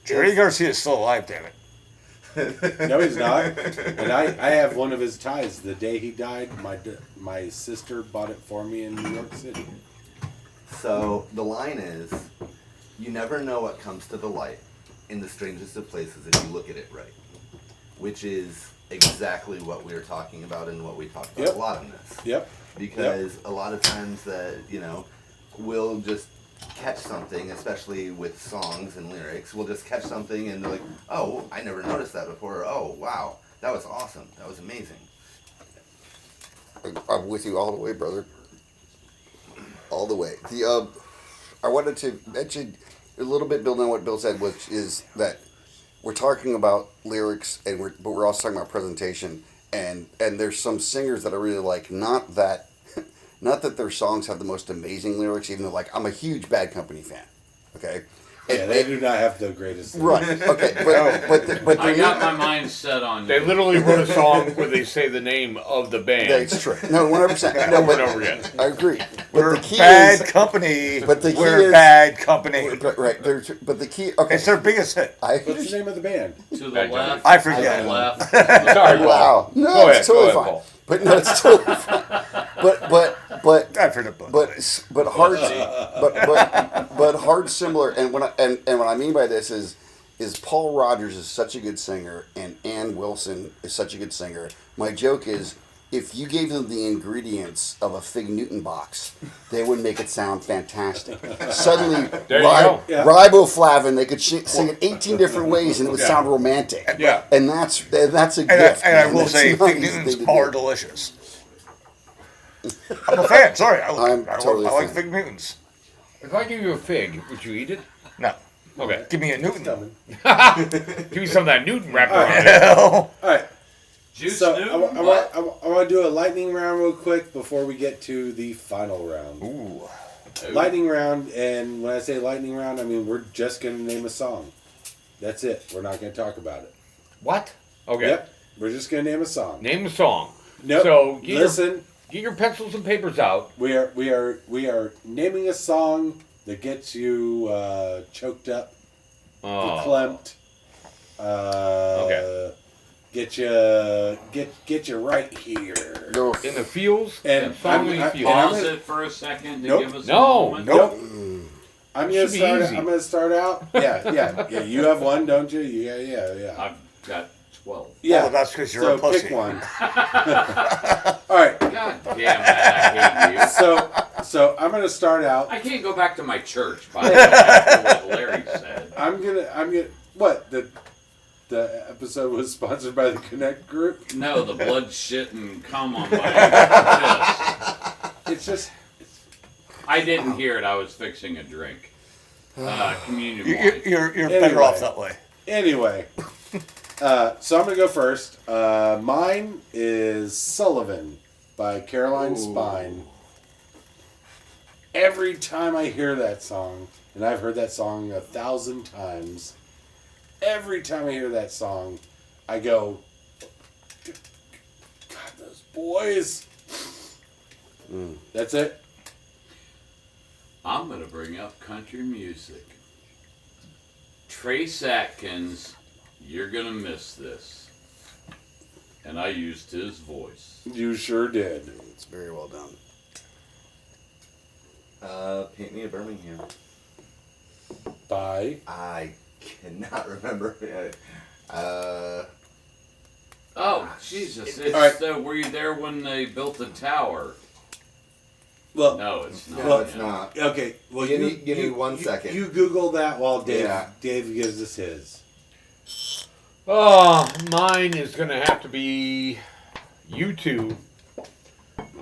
Speaker 3: Jerry Garcia is still alive, damn it.
Speaker 1: No, he's not. And I have one of his ties. The day he died, my sister bought it for me in New York City.
Speaker 6: So the line is, you never know what comes to the light in the strangest of places if you look at it right. Which is exactly what we were talking about and what we talked about a lot in this.
Speaker 1: Yep.
Speaker 6: Because a lot of times that, we'll just catch something, especially with songs and lyrics, we'll just catch something and they're like, oh, I never noticed that before. Oh, wow, that was awesome. That was amazing.
Speaker 2: I'm with you all the way, brother. All the way. I wanted to mention a little bit, building on what Bill said, which is that we're talking about lyrics, but we're also talking about presentation, and there's some singers that I really like. Not that their songs have the most amazing lyrics, even though, like, I'm a huge Bad Company fan. Okay.
Speaker 1: Yeah, they do not have the greatest
Speaker 2: lyrics. Right. Okay. But
Speaker 4: I got my mind set on.
Speaker 5: They literally wrote a song where they say the name of the band.
Speaker 2: That's true. No, 100%. No,
Speaker 5: over and over again.
Speaker 2: I agree.
Speaker 3: We're bad company.
Speaker 2: But the key
Speaker 3: we're
Speaker 2: is
Speaker 3: bad company.
Speaker 2: Right. But the key. Okay.
Speaker 3: It's their biggest hit.
Speaker 1: What's the name of the band?
Speaker 4: To the left.
Speaker 3: I forget.
Speaker 4: To the left.
Speaker 5: Sorry, Paul.
Speaker 2: Wow. No,
Speaker 5: Go
Speaker 2: it's
Speaker 5: ahead,
Speaker 2: totally
Speaker 5: go ahead,
Speaker 2: fine.
Speaker 5: Paul.
Speaker 2: But no, it's totally fine. But
Speaker 3: I forget.
Speaker 2: but hard, but hard similar. And what I mean by this is Paul Rodgers is such a good singer, and Ann Wilson is such a good singer. My joke is, if you gave them the ingredients of a Fig Newton box, they would make it sound fantastic. Suddenly, riboflavin, they could sing it 18 different ways, and it would sound romantic.
Speaker 5: Yeah,
Speaker 2: and that's a gift.
Speaker 3: And I will say, Fig Newtons are delicious. I'm a fan. Sorry, I like Fig Newtons.
Speaker 5: If I give you a fig, would you eat it?
Speaker 3: No.
Speaker 5: Okay.
Speaker 3: Give me a Newton.
Speaker 5: Give me some of that Newton wrapped around it.
Speaker 1: All right.
Speaker 4: Juice
Speaker 1: So
Speaker 4: Newton,
Speaker 1: I want to do a lightning round real quick before we get to the final round.
Speaker 3: Ooh.
Speaker 1: Lightning round, and when I say lightning round, I mean we're just going to name a song. That's it. We're not going to talk about it.
Speaker 5: What? Okay.
Speaker 1: Yep. We're just going to name a song.
Speaker 5: Name a song.
Speaker 1: Nope.
Speaker 5: So
Speaker 1: listen.
Speaker 5: Get your pencils and papers out.
Speaker 1: We are naming a song that gets you choked up, verklempt.
Speaker 5: Okay.
Speaker 1: Get you right here.
Speaker 5: In the feels.
Speaker 1: And
Speaker 5: song in the feels.
Speaker 4: Pause it for a second to give us a
Speaker 5: No.
Speaker 4: moment.
Speaker 1: Nope. I'm
Speaker 5: Should
Speaker 1: gonna start out. Yeah. You have one, don't you? Yeah.
Speaker 4: I've got 12.
Speaker 1: Yeah.
Speaker 3: Oh, that's because you're a pussy.
Speaker 1: Pick one. All right.
Speaker 4: God damn it, I hate you.
Speaker 1: So I'm gonna start out.
Speaker 4: I can't go back to my church, by the way, after what Larry said.
Speaker 1: I'm gonna. What the episode was sponsored by the Connect Group.
Speaker 4: No, the blood, shit, and cum on my fist.
Speaker 1: It's just.
Speaker 4: I didn't hear it. I was fixing a drink. Communion wine.
Speaker 3: You're better off that way.
Speaker 1: Anyway, so I'm gonna go first. Mine is Sullivan by Caroline Spine. Every time I hear that song, and I've heard that song 1,000 times, every time I hear that song, I go, God, those boys. That's it.
Speaker 4: I'm going to bring up country music. Trace Atkins, you're going to miss this. And I used his voice.
Speaker 1: You sure did.
Speaker 2: It's very well done.
Speaker 6: Paint Me a Birmingham.
Speaker 1: Bye.
Speaker 6: I cannot remember.
Speaker 4: Oh, Jesus. It's
Speaker 1: All right.
Speaker 4: were you there when they built the tower?
Speaker 1: Well,
Speaker 4: No, it's not.
Speaker 6: No, it's not.
Speaker 1: okay. Well,
Speaker 6: Give me 1 second.
Speaker 1: You Google that while Dave
Speaker 6: Yeah.
Speaker 1: gives us his.
Speaker 5: Oh, mine is going to have to be U2.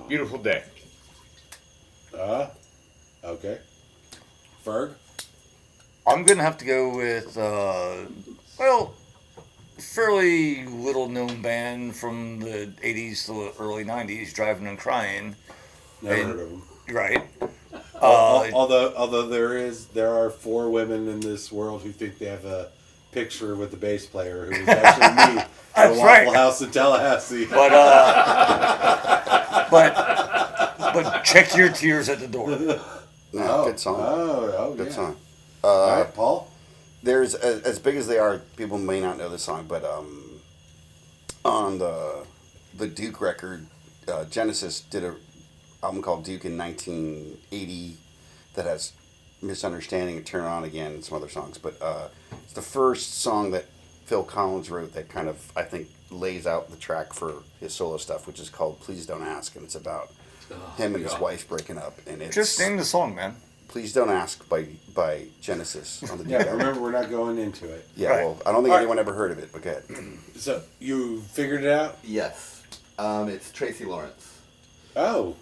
Speaker 5: Beautiful Day.
Speaker 1: Okay. Ferg?
Speaker 3: I'm gonna have to go with fairly little known band from the 80s to the early 90s, Driving and Crying.
Speaker 1: Never
Speaker 3: And-
Speaker 1: heard of them.
Speaker 3: Right.
Speaker 1: Although there are 4 women in this world who think they have a picture with the bass player who is actually me at a
Speaker 3: That's
Speaker 1: Waffle
Speaker 3: right.
Speaker 1: House in Tallahassee.
Speaker 3: But check your tears at the door.
Speaker 2: No, good song. Good
Speaker 1: yeah.
Speaker 2: song.
Speaker 1: All right, Paul.
Speaker 2: There's as big as they are, people may not know this song, but on the Duke record, Genesis did a album called Duke in 1980 that has Misunderstanding and Turn On Again and some other songs, but it's the first song that Phil Collins wrote that kind of, I think, lays out the track for his solo stuff, which is called Please Don't Ask, and it's about him and his wife breaking up, and it's
Speaker 3: Just name the song, man.
Speaker 2: Please Don't Ask by Genesis on the Duke
Speaker 1: Yeah,
Speaker 2: album.
Speaker 1: remember we're not going into it.
Speaker 2: Yeah,
Speaker 3: Right.
Speaker 2: well, I don't think
Speaker 1: All right.
Speaker 2: anyone ever heard of it, but go ahead.
Speaker 1: So you figured it out?
Speaker 6: Yes. It's Tracy Lawrence.
Speaker 1: Oh,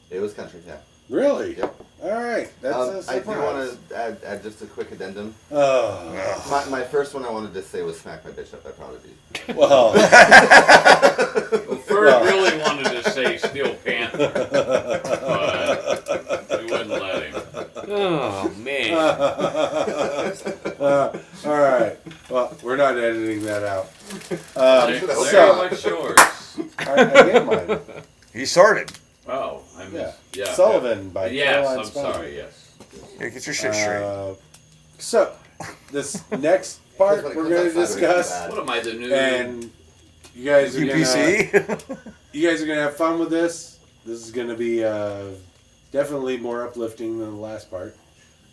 Speaker 6: It was country, yeah.
Speaker 1: really?
Speaker 6: Yep.
Speaker 1: All right, that's a
Speaker 6: I do
Speaker 1: surprise.
Speaker 6: want to add just a quick addendum.
Speaker 1: Oh,
Speaker 6: My first one I wanted to say was Smack My Bitch Up by Prodigy.
Speaker 1: well,
Speaker 4: Ferg really wanted to say Steel Panther, but we wouldn't let him.
Speaker 5: Oh man.
Speaker 1: all right. Well, we're not editing that out.
Speaker 4: Larry,
Speaker 1: So,
Speaker 4: what's yours?
Speaker 1: I get mine.
Speaker 3: He started.
Speaker 4: Oh, I missed. Yeah.
Speaker 1: Sullivan by
Speaker 4: Yes,
Speaker 1: Caroline
Speaker 4: I'm
Speaker 1: Spelling.
Speaker 4: sorry. Yes.
Speaker 3: Yeah, get your shit straight.
Speaker 1: So, this next part
Speaker 6: Because
Speaker 1: we're
Speaker 6: when it
Speaker 1: going to
Speaker 6: comes outside, it's
Speaker 1: discuss,
Speaker 6: bad.
Speaker 4: What am I, the new?
Speaker 1: and you guys are
Speaker 3: UPC.
Speaker 1: you guys are gonna have fun with this. This is gonna be definitely more uplifting than the last part.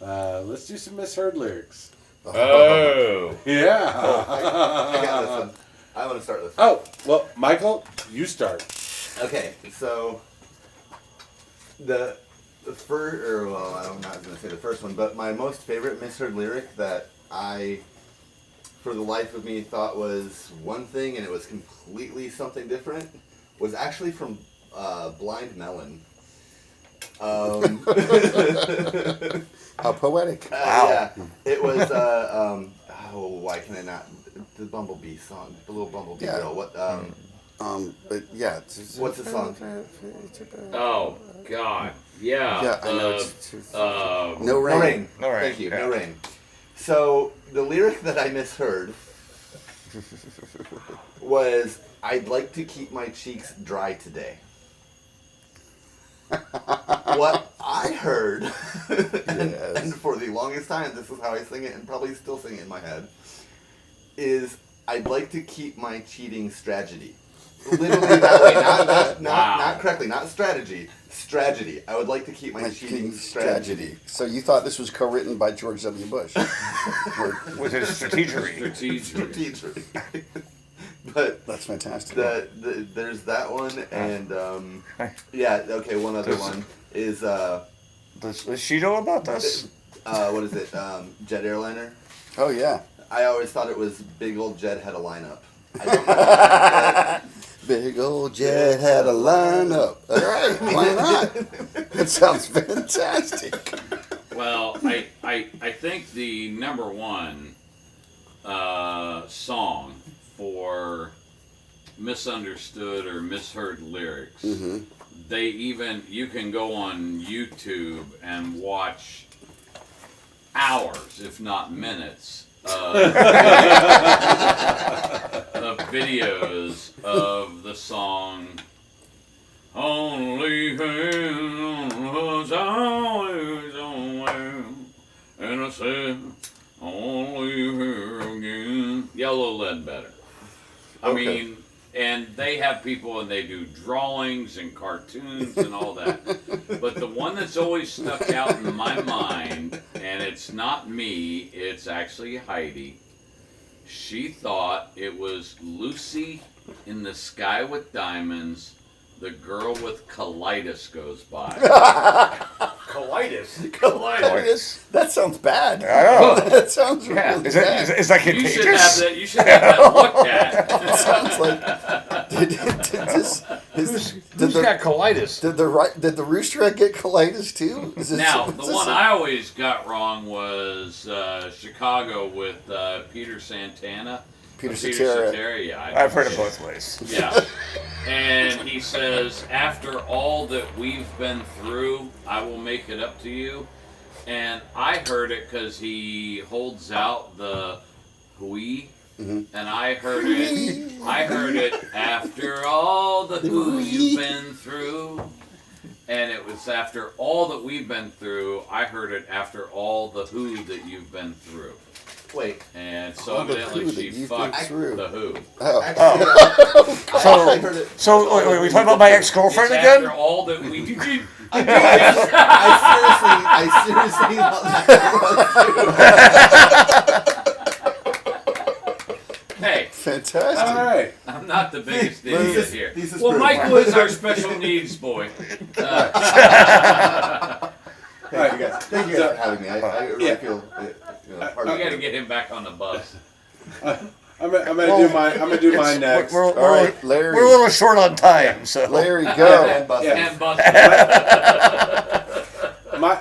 Speaker 1: Let's do some misheard lyrics.
Speaker 5: Oh.
Speaker 1: Yeah.
Speaker 6: I got this one. I want to start this one.
Speaker 1: Oh, well, Michael, you start.
Speaker 6: Okay, so the first, or well, I'm not going to say the first one, but my most favorite misheard lyric that I, for the life of me, thought was one thing and it was completely something different was actually from Blind Melon.
Speaker 2: How poetic.
Speaker 6: Yeah, it was. Why can I not? The Bumblebee song, the little Bumblebee
Speaker 2: Yeah.
Speaker 6: girl. What?
Speaker 2: But yeah.
Speaker 6: What's the song?
Speaker 4: Oh God. Yeah.
Speaker 2: Yeah, I know. It's
Speaker 6: No
Speaker 2: No rain.
Speaker 6: rain.
Speaker 3: No rain,
Speaker 6: Thank you.
Speaker 3: yeah.
Speaker 6: No rain. So the lyric that I misheard was, "I'd like to keep my cheeks dry today." What I heard, and for the longest time, this is how I sing it, and probably still sing it in my head, is "I'd like to keep my cheating strategy." Literally that way, not correctly, not strategy, strategy. I would like to keep my cheating strategy.
Speaker 2: So you thought this was co-written by George W. Bush?
Speaker 3: With his strategery.
Speaker 4: Strategic.
Speaker 6: But
Speaker 2: That's fantastic.
Speaker 6: there's that one, and yeah, okay, one other one is
Speaker 3: Does she know about this?
Speaker 6: what is it? Jet Airliner.
Speaker 2: Oh yeah.
Speaker 6: I always thought it was Big Old Jet had a lineup. I don't know.
Speaker 2: Big old jet had a lineup. All right, why not? That sounds fantastic.
Speaker 4: Well, I think the number one song for misunderstood or misheard lyrics.
Speaker 2: Mm-hmm.
Speaker 4: You can go on YouTube and watch hours, if not minutes, of videos of the song "Only Him was always aware," and I said, "Only here again." Yellow Lead Better. I mean, and they have people and they do drawings and cartoons and all that. But the one that's always stuck out in my mind, and it's not me, it's actually Heidi. She thought it was Lucy in the Sky with Diamonds, the girl with colitis goes by.
Speaker 5: Colitis.
Speaker 2: Colitis. That sounds bad.
Speaker 3: I know.
Speaker 2: That sounds really
Speaker 3: Yeah. Is
Speaker 2: bad.
Speaker 3: that
Speaker 4: You should have
Speaker 3: contagious?
Speaker 4: that. You should have that looked at.
Speaker 2: That sounds like. Did
Speaker 5: got colitis.
Speaker 2: Did the rooster egg get colitis too?
Speaker 4: Now, the one I always got wrong was Chicago with Peter Santana.
Speaker 2: Peter Cetera.
Speaker 4: Yeah,
Speaker 3: I've heard it both ways.
Speaker 4: Yeah. And he says, after all that we've been through, I will make it up to you. And I heard it because he holds out the hui. And I heard it after all the who you've been through. And it was after all that we've been through. I heard it after all the who that you've been through.
Speaker 6: Wait.
Speaker 4: And so evidently she fucked the who.
Speaker 3: So wait, we talking about my ex-girlfriend
Speaker 4: It's
Speaker 3: again?
Speaker 4: after all that we
Speaker 6: I seriously thought that.
Speaker 4: Hey,
Speaker 2: Fantastic.
Speaker 1: All right.
Speaker 4: I'm not the biggest idiot here.
Speaker 6: this is
Speaker 4: Well,
Speaker 6: pretty
Speaker 4: Michael is our special needs boy.
Speaker 6: Thank you guys. Thank you guys for having me. I really feel part
Speaker 4: We
Speaker 6: of
Speaker 4: got to
Speaker 6: it.
Speaker 4: get him back on the bus.
Speaker 1: I'm gonna do mine next.
Speaker 2: All right, Larry.
Speaker 3: We're a little short on time, so.
Speaker 2: Larry, go.
Speaker 6: And Buster.
Speaker 4: And bus.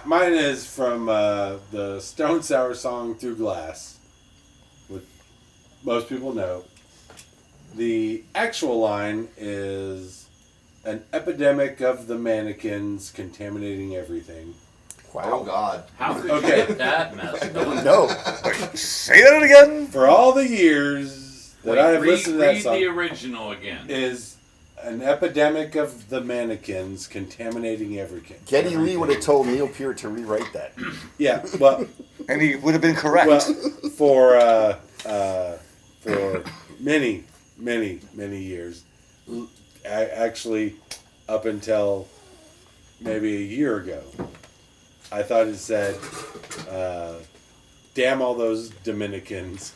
Speaker 1: Mine is from the Stone Sour song "Through Glass," which most people know. The actual line is an epidemic of the mannequins contaminating everything.
Speaker 6: Oh God.
Speaker 4: How could
Speaker 1: Okay.
Speaker 4: you get that messed up?
Speaker 2: No.
Speaker 3: Say that again?
Speaker 1: For all the years that I have
Speaker 4: read,
Speaker 1: listened to that
Speaker 4: read
Speaker 1: song,
Speaker 4: the original again.
Speaker 1: is an epidemic of the mannequins contaminating everything.
Speaker 2: Geddy Lee would have told Neil Peart to rewrite that.
Speaker 1: Yeah, well,
Speaker 3: And he would have been correct.
Speaker 1: well, for many years, actually, up until maybe a year ago, I thought it said, "Damn all those Dominicans."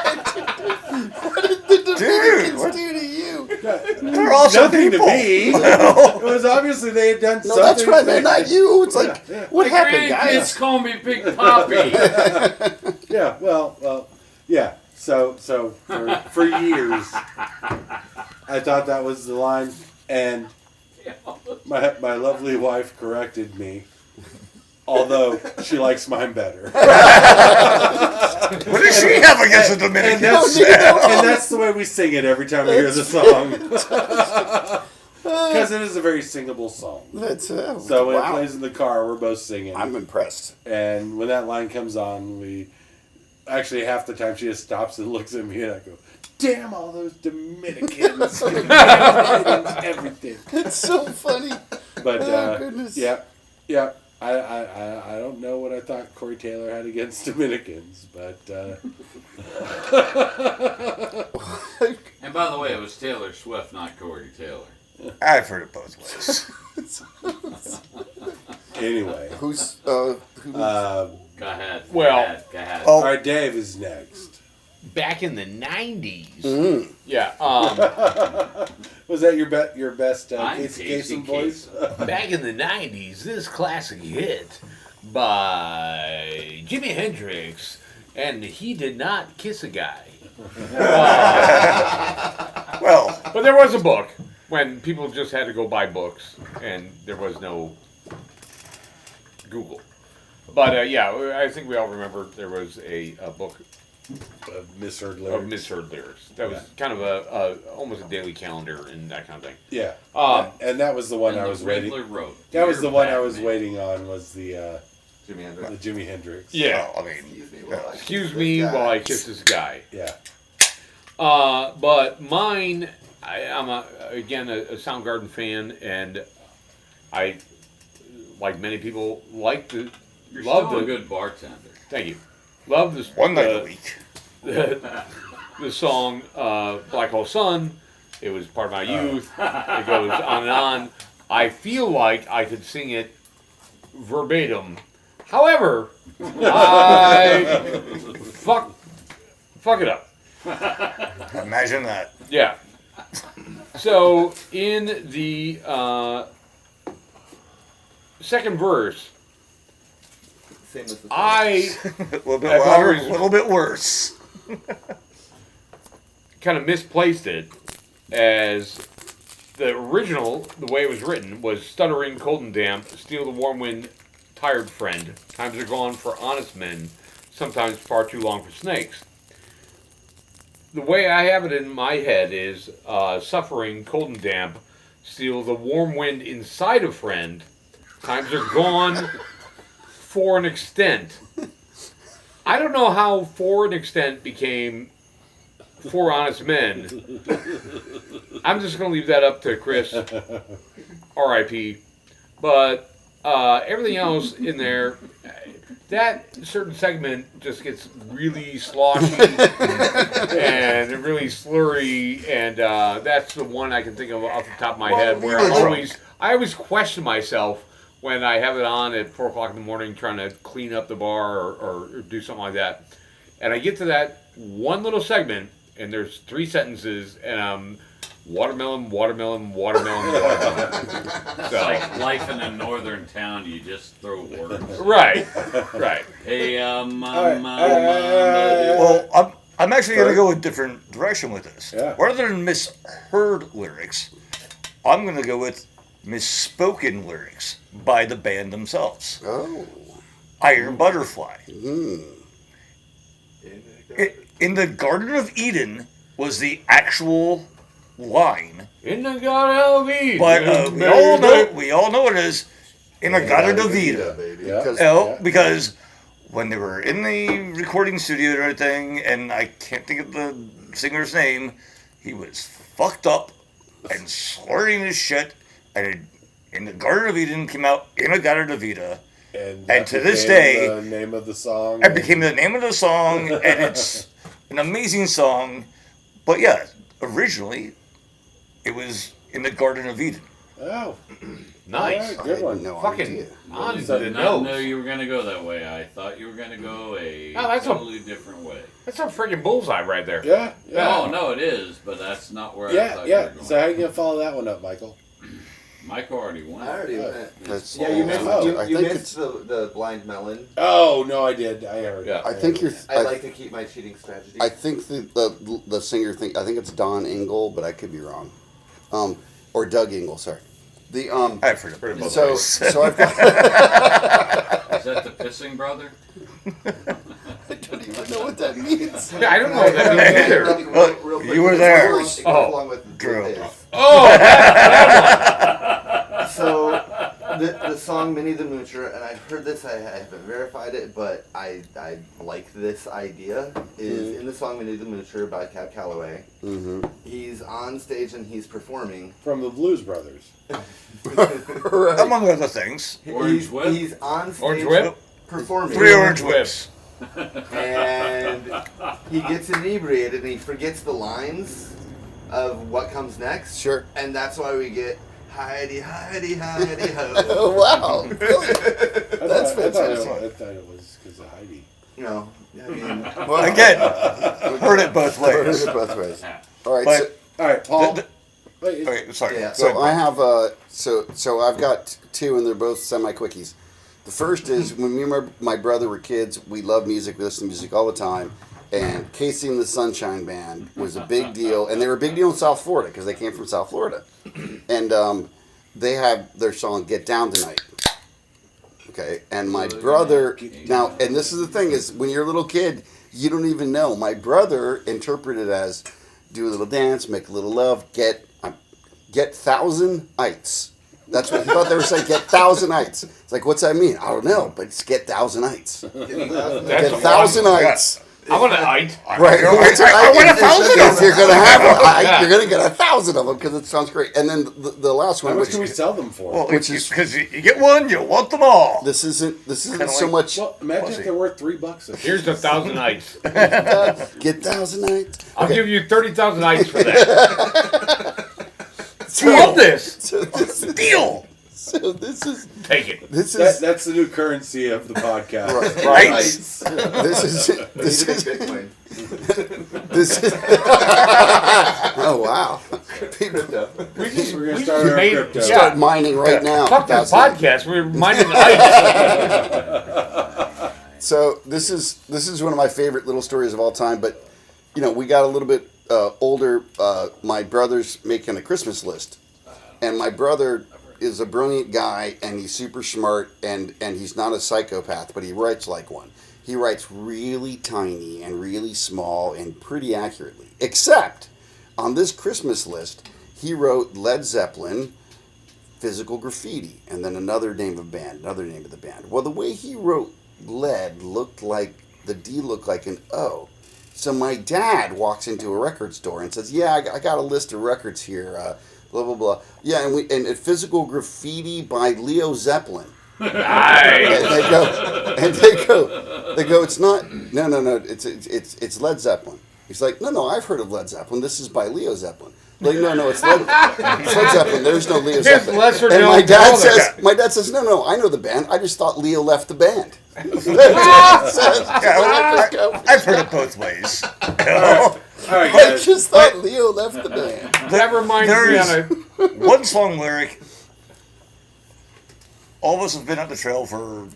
Speaker 2: What did the Dominicans do to you?
Speaker 3: They're also
Speaker 1: Nothing
Speaker 3: people.
Speaker 1: to me. It was obviously they had done
Speaker 2: No,
Speaker 1: something.
Speaker 2: that's right. They're not you. It's like, what
Speaker 4: My
Speaker 2: happened,
Speaker 4: grandkids
Speaker 2: guys?
Speaker 4: call me Big Poppy.
Speaker 1: Yeah, well, yeah. So for years, I thought that was the line, and my lovely wife corrected me, although she likes mine better.
Speaker 3: What does she have against the
Speaker 1: And
Speaker 3: Dominicans?
Speaker 1: that's the way we sing it every time we hear the song, because it is a very singable song.
Speaker 2: That's
Speaker 1: So when it
Speaker 2: wow.
Speaker 1: plays in the car, we're both singing.
Speaker 2: I'm impressed.
Speaker 1: And when that line comes on, we actually half the time she just stops and looks at me, and I go, "Damn all those Dominicans, everything."
Speaker 2: It's so funny.
Speaker 1: But
Speaker 2: Oh, goodness.
Speaker 1: yeah. I don't know what I thought Corey Taylor had against Dominicans, but
Speaker 4: And by the way, it was Taylor Swift, not Corey Taylor.
Speaker 3: I've heard it both ways.
Speaker 1: anyway.
Speaker 2: Who's
Speaker 4: Go ahead.
Speaker 5: Well-
Speaker 4: go ahead.
Speaker 3: Oh.
Speaker 1: All right, Dave is next.
Speaker 5: Back in the 90s.
Speaker 2: Mm.
Speaker 5: Yeah.
Speaker 1: Was that your best
Speaker 4: I'm
Speaker 1: Casey
Speaker 4: Casey
Speaker 1: Kasem voice?
Speaker 5: Back in the 90s, this classic hit by Jimi Hendrix, and he did not kiss a guy.
Speaker 3: Well,
Speaker 5: But there was a book when people just had to go buy books, and there was no Google. But yeah, I think we all remember there was a book
Speaker 1: Misheard
Speaker 5: of
Speaker 1: lyrics.
Speaker 5: misheard lyrics. That was kind of a almost a daily calendar and that kind of thing.
Speaker 1: Yeah.
Speaker 5: Um,
Speaker 1: And that was the one
Speaker 4: And
Speaker 1: I
Speaker 4: the
Speaker 1: was waiting.
Speaker 4: Riddler wrote,
Speaker 1: That was
Speaker 4: "Dear
Speaker 1: the one I was
Speaker 4: Batman."
Speaker 1: waiting on. Was the
Speaker 6: Jimi Hendrix.
Speaker 1: Jimi Hendrix?
Speaker 5: Yeah.
Speaker 3: well, I mean,
Speaker 6: Excuse me while I
Speaker 5: Excuse me while I kiss this guy.
Speaker 1: Yeah.
Speaker 5: But mine, I'm again a Soundgarden fan, and I, like many people, like to
Speaker 4: You're
Speaker 5: love
Speaker 4: still
Speaker 5: the
Speaker 4: a good bartender.
Speaker 5: Thank you. Love this
Speaker 3: one night a week.
Speaker 5: the song Black Hole Sun. It was part of my youth. It goes on and on. I feel like I could sing it verbatim. However, I fuck it up.
Speaker 3: Imagine that.
Speaker 5: Yeah. So in the second verse,
Speaker 6: Same as the
Speaker 5: I
Speaker 3: A little bit
Speaker 5: I've
Speaker 3: louder,
Speaker 5: always-
Speaker 3: a little bit worse.
Speaker 5: kind of misplaced it as the original, the way it was written, was stuttering, cold and damp, steal the warm wind, tired friend. Times are gone for honest men, sometimes far too long for snakes. The way I have it in my head is suffering, cold and damp, steal the warm wind inside a friend. Times are gone for an extent. I don't know how for an extent became for honest men. I'm just going to leave that up to Chris, R.I.P. But everything else in there, that certain segment just gets really sloshy and really slurry, and that's the one I can think of off the top of my head where I always question myself when I have it on at 4 o'clock in the morning trying to clean up the bar or do something like that. And I get to that one little segment, and there's 3 sentences, and watermelon, watermelon, watermelon, watermelon.
Speaker 4: It's like life in a northern town. You just throw water.
Speaker 5: Right.
Speaker 4: Hey,
Speaker 3: Well, I'm actually going to go a different direction with this.
Speaker 1: Yeah.
Speaker 3: Rather than misheard lyrics, I'm going to go with misspoken lyrics by the band themselves.
Speaker 2: Oh.
Speaker 3: Iron Butterfly.
Speaker 2: Mm.
Speaker 3: In the Garden of Eden was the actual line,
Speaker 5: In the Garden of Eden.
Speaker 3: but we all know it is in the Garden of Eden.
Speaker 6: baby.
Speaker 1: Yeah.
Speaker 3: Because when they were in the recording studio and everything, and I can't think of the singer's name, he was fucked up and slurring his shit, and in the Garden of Eden came out in a Garden of Eden. And to this day,
Speaker 1: the name of the song.
Speaker 3: It became the name of the song, and it's an amazing song. But yeah, originally, it was in the Garden of Eden.
Speaker 1: Oh,
Speaker 5: Nice.
Speaker 1: all right, good one.
Speaker 2: No
Speaker 5: Fucking
Speaker 2: idea.
Speaker 5: on
Speaker 4: I
Speaker 5: the
Speaker 4: did not know
Speaker 5: nose.
Speaker 4: you were going to go that way. I thought you were going to go a
Speaker 5: Oh, that's a-
Speaker 4: totally different way.
Speaker 5: That's a freaking bullseye right there.
Speaker 1: Yeah.
Speaker 4: Oh, no, it is, but that's not where I
Speaker 1: Yeah,
Speaker 4: thought you were
Speaker 1: yeah.
Speaker 4: going.
Speaker 1: So how you gonna follow that one up, Michael?
Speaker 4: Michael already won.
Speaker 6: I already
Speaker 1: Oh.
Speaker 6: went.
Speaker 2: That's,
Speaker 6: Yeah, you missed.
Speaker 1: Oh,
Speaker 6: You
Speaker 2: think
Speaker 6: missed the blind melon.
Speaker 1: Oh no, I did. I heard.
Speaker 5: Yeah.
Speaker 2: I think you're.
Speaker 6: I like to keep my cheating strategy.
Speaker 2: I think the singer I think it's Don Engel, but I could be wrong. Or Doug Engel, sorry. The
Speaker 3: I've heard it both
Speaker 2: so
Speaker 3: ways.
Speaker 2: so I've got.
Speaker 4: Is that the pissing brother?
Speaker 2: I don't even know what that means.
Speaker 5: Yeah, I don't know what that means either.
Speaker 6: Real quick,
Speaker 3: You were
Speaker 6: it goes
Speaker 3: there.
Speaker 6: along- it goes
Speaker 5: Oh.
Speaker 6: along with
Speaker 3: Drew.
Speaker 6: this.
Speaker 5: Oh, that
Speaker 6: So the song "Minnie the Moocher," and I've heard this. I haven't verified it, but I like this idea. Is in the song "Minnie the Moocher" by Cab Calloway.
Speaker 2: Mm-hmm.
Speaker 6: He's on stage and he's performing.
Speaker 1: From the Blues Brothers.
Speaker 2: Right.
Speaker 3: Among other things.
Speaker 4: Orange Whip?
Speaker 6: He's on stage
Speaker 5: Orange Whip?
Speaker 6: performing.
Speaker 3: 3 orange whips.
Speaker 6: And he gets inebriated and he forgets the lines of what comes next.
Speaker 2: Sure.
Speaker 6: And that's why we get Heidi, Heidi, Heidi, ho.
Speaker 2: Oh wow! Really? That's
Speaker 1: I thought
Speaker 2: fantastic.
Speaker 1: it was because of Heidi.
Speaker 6: No, I mean,
Speaker 3: Again, heard it both
Speaker 2: Heard
Speaker 3: ways.
Speaker 2: it both ways. All right.
Speaker 3: But-
Speaker 2: So,
Speaker 1: All right, Paul.
Speaker 3: The-
Speaker 1: Wait,
Speaker 3: Okay, sorry.
Speaker 6: Yeah.
Speaker 2: so I have so I've got 2 and they're both semi quickies. The first is when me and my brother were kids, we loved music, we listened to music all the time, and Casey and the Sunshine Band was a big deal, and they were a big deal in South Florida because they came from South Florida, and they have their song "Get Down Tonight." Okay, and my brother now, and this is the thing is when you're a little kid, you don't even know. My brother interpreted it as do a little dance, make a little love, get 1,000 That's what he thought they were saying. Get 1,000. It's like, what's that mean? I don't know, but it's get 1,000.
Speaker 5: That's
Speaker 2: Get
Speaker 5: a
Speaker 2: 1,000 ites.
Speaker 5: I want to ite.
Speaker 2: Right.
Speaker 3: I want 1,000
Speaker 2: If you're gonna have one, you're gonna get 1,000 of them because it sounds great. And then the last
Speaker 1: how
Speaker 2: one,
Speaker 1: much
Speaker 2: which
Speaker 1: can we sell them for?
Speaker 3: Well,
Speaker 2: Which is-
Speaker 3: because you get one, you want them all.
Speaker 2: this isn't
Speaker 3: Kinda
Speaker 2: so
Speaker 3: like-
Speaker 2: much.
Speaker 1: Well, imagine if they're worth $3 a
Speaker 5: Here's 1,000 ites.
Speaker 2: Get 1,000 ites.
Speaker 5: I'll give you 30,000 ites for that.
Speaker 2: So,
Speaker 5: Love this.
Speaker 2: so this is
Speaker 3: Deal.
Speaker 2: so this is
Speaker 5: Take it.
Speaker 2: this is
Speaker 1: That's the new currency of the podcast.
Speaker 2: right.
Speaker 3: Right.
Speaker 2: This is this
Speaker 6: he's a
Speaker 2: is
Speaker 6: big Bitcoin.
Speaker 2: this is. Oh wow! People
Speaker 1: We're gonna start our
Speaker 5: made-
Speaker 1: crypto.
Speaker 5: yeah.
Speaker 2: start mining right now.
Speaker 5: Fuck this
Speaker 2: 1,000.
Speaker 5: podcast. We're minding ites.
Speaker 2: So this is one of my favorite little stories of all time. But you know, we got a little bit older, my brother's making a Christmas list, and my brother is a brilliant guy, and he's super smart, and he's not a psychopath, but he writes like one. He writes really tiny and really small and pretty accurately. Except on this Christmas list, he wrote Led Zeppelin, Physical Graffiti, and then another name of the band. Well, the way he wrote lead looked like the D looked like an O. So my dad walks into a record store and says, "Yeah, I got a list of records here, blah blah blah. Yeah, and Physical Graffiti by Leo Zeppelin."
Speaker 5: Nice.
Speaker 2: And they go. It's not. No. It's Led Zeppelin. He's like, no. I've heard of Led Zeppelin. This is by Leo Zeppelin. Like, no, it's Led Zeppelin. There's no Leo Zeppelin. And my dad says, no, I know the band. I just thought Leo left the band.
Speaker 3: I've heard it both ways.
Speaker 1: All right,
Speaker 2: I
Speaker 1: guys.
Speaker 2: just thought Leo left the band.
Speaker 5: That reminds me on a...
Speaker 3: One song lyric. All of us have been on the trail for